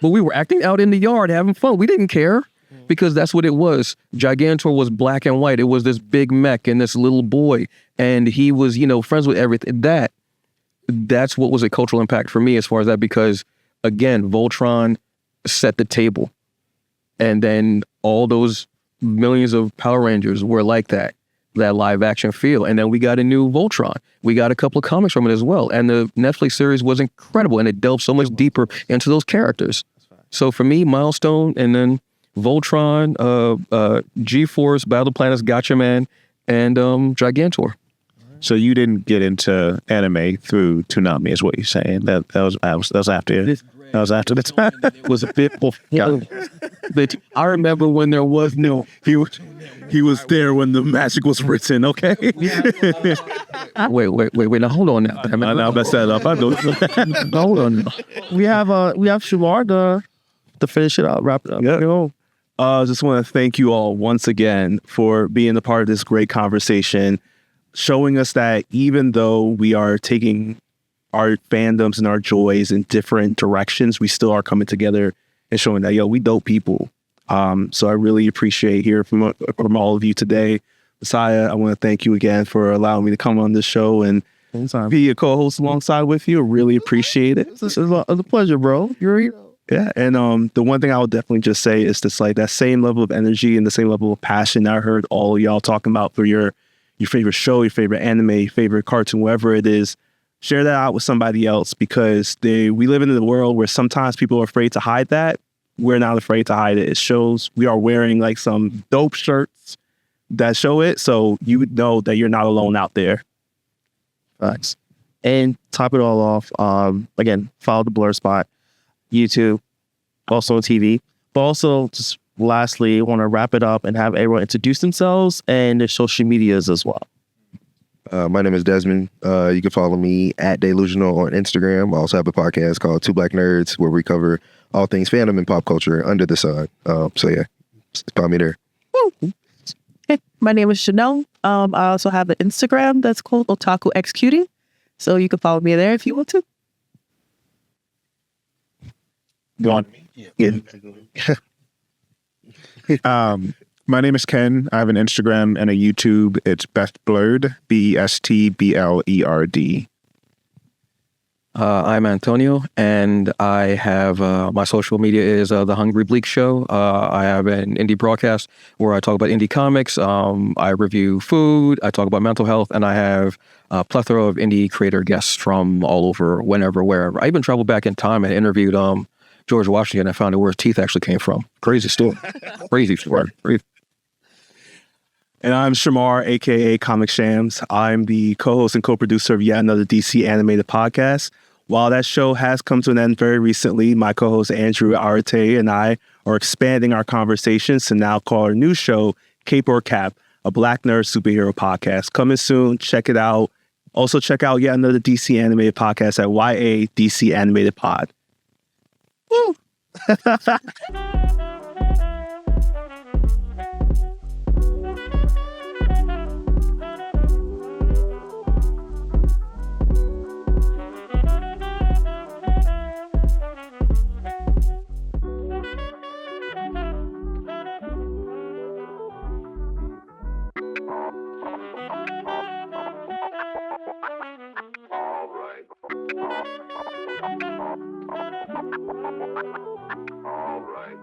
But we were acting out in the yard, having fun. We didn't care because that's what it was. Gigantor was black and white. It was this big mech and this little boy, and he was, friends with everything. That's what was a cultural impact for me as far as that, because again, Voltron set the table, and then all those millions of Power Rangers were like that live action feel. And then we got a new Voltron. We got a couple of comics from it as well. And the Netflix series was incredible, and it delved so much deeper into those characters. So for me, Milestone, and then Voltron, G-Force, Battle Planets, Gotcha Man, and Gigantor. So you didn't get into anime through Toonami, is what you're saying? That was after it. That was after the time. It was a bit before. I remember when there was no. He was there when the magic was written. Okay. Wait. Now hold on. Now I'm gonna set it up. I know. Hold on. We have Shamar to finish it out, wrap it up. Yeah. Just want to thank you all once again for being a part of this great conversation, showing us that even though we are taking our fandoms and our joys in different directions, we still are coming together and showing that, we dope people. So I really appreciate hearing from all of you today. Messiah, I want to thank you again for allowing me to come on this show and be a co-host alongside with you. I really appreciate it. It's a pleasure, bro. You're a hero. Yeah, and the one thing I would definitely just say is just like that same level of energy and the same level of passion I heard all of y'all talking about for your favorite show, your favorite anime, your favorite cartoon, whatever it is. Share that out with somebody else, because we live in a world where sometimes people are afraid to hide that. We're not afraid to hide it. It shows. We are wearing like some dope shirts that show it, so you would know that you're not alone out there. Thanks. And top it all off, again, follow TheBlerdSpot, YouTube, also on TV. But also, just lastly, I want to wrap it up and have everyone introduce themselves and their social medias as well. My name is Desmond. You can follow me at Delusional on Instagram. I also have a podcast called Two Black Nerds, where we cover all things fandom and pop culture under the sun. So yeah, follow me there. Okay. My name is Chanel. I also have an Instagram that's called Otaku X Cutie. So you can follow me there if you want to. Go on. Yeah. My name is Ken. I have an Instagram and a YouTube. It's BestBlerd, BESTBLERD. I'm Antonio, and I have my social media is The Hungry Bleak Show. I have an indie broadcast where I talk about indie comics. I review food. I talk about mental health, and I have a plethora of indie creator guests from all over, whenever, wherever. I even traveled back in time and interviewed George Washington. I found out where his teeth actually came from. Crazy story. Crazy story. And I'm Shamar, a.k.a. Comic Shams. I'm the co-host and co-producer of yet another DC animated podcast. While that show has come to an end very recently, my co-host Andrew Arate and I are expanding our conversations to now call our new show Cape or Cap, a Black Nerd Superhero podcast. Coming soon. Check it out. Also check out yet another DC animated podcast at YA DC Animated Pod. Woo! All right.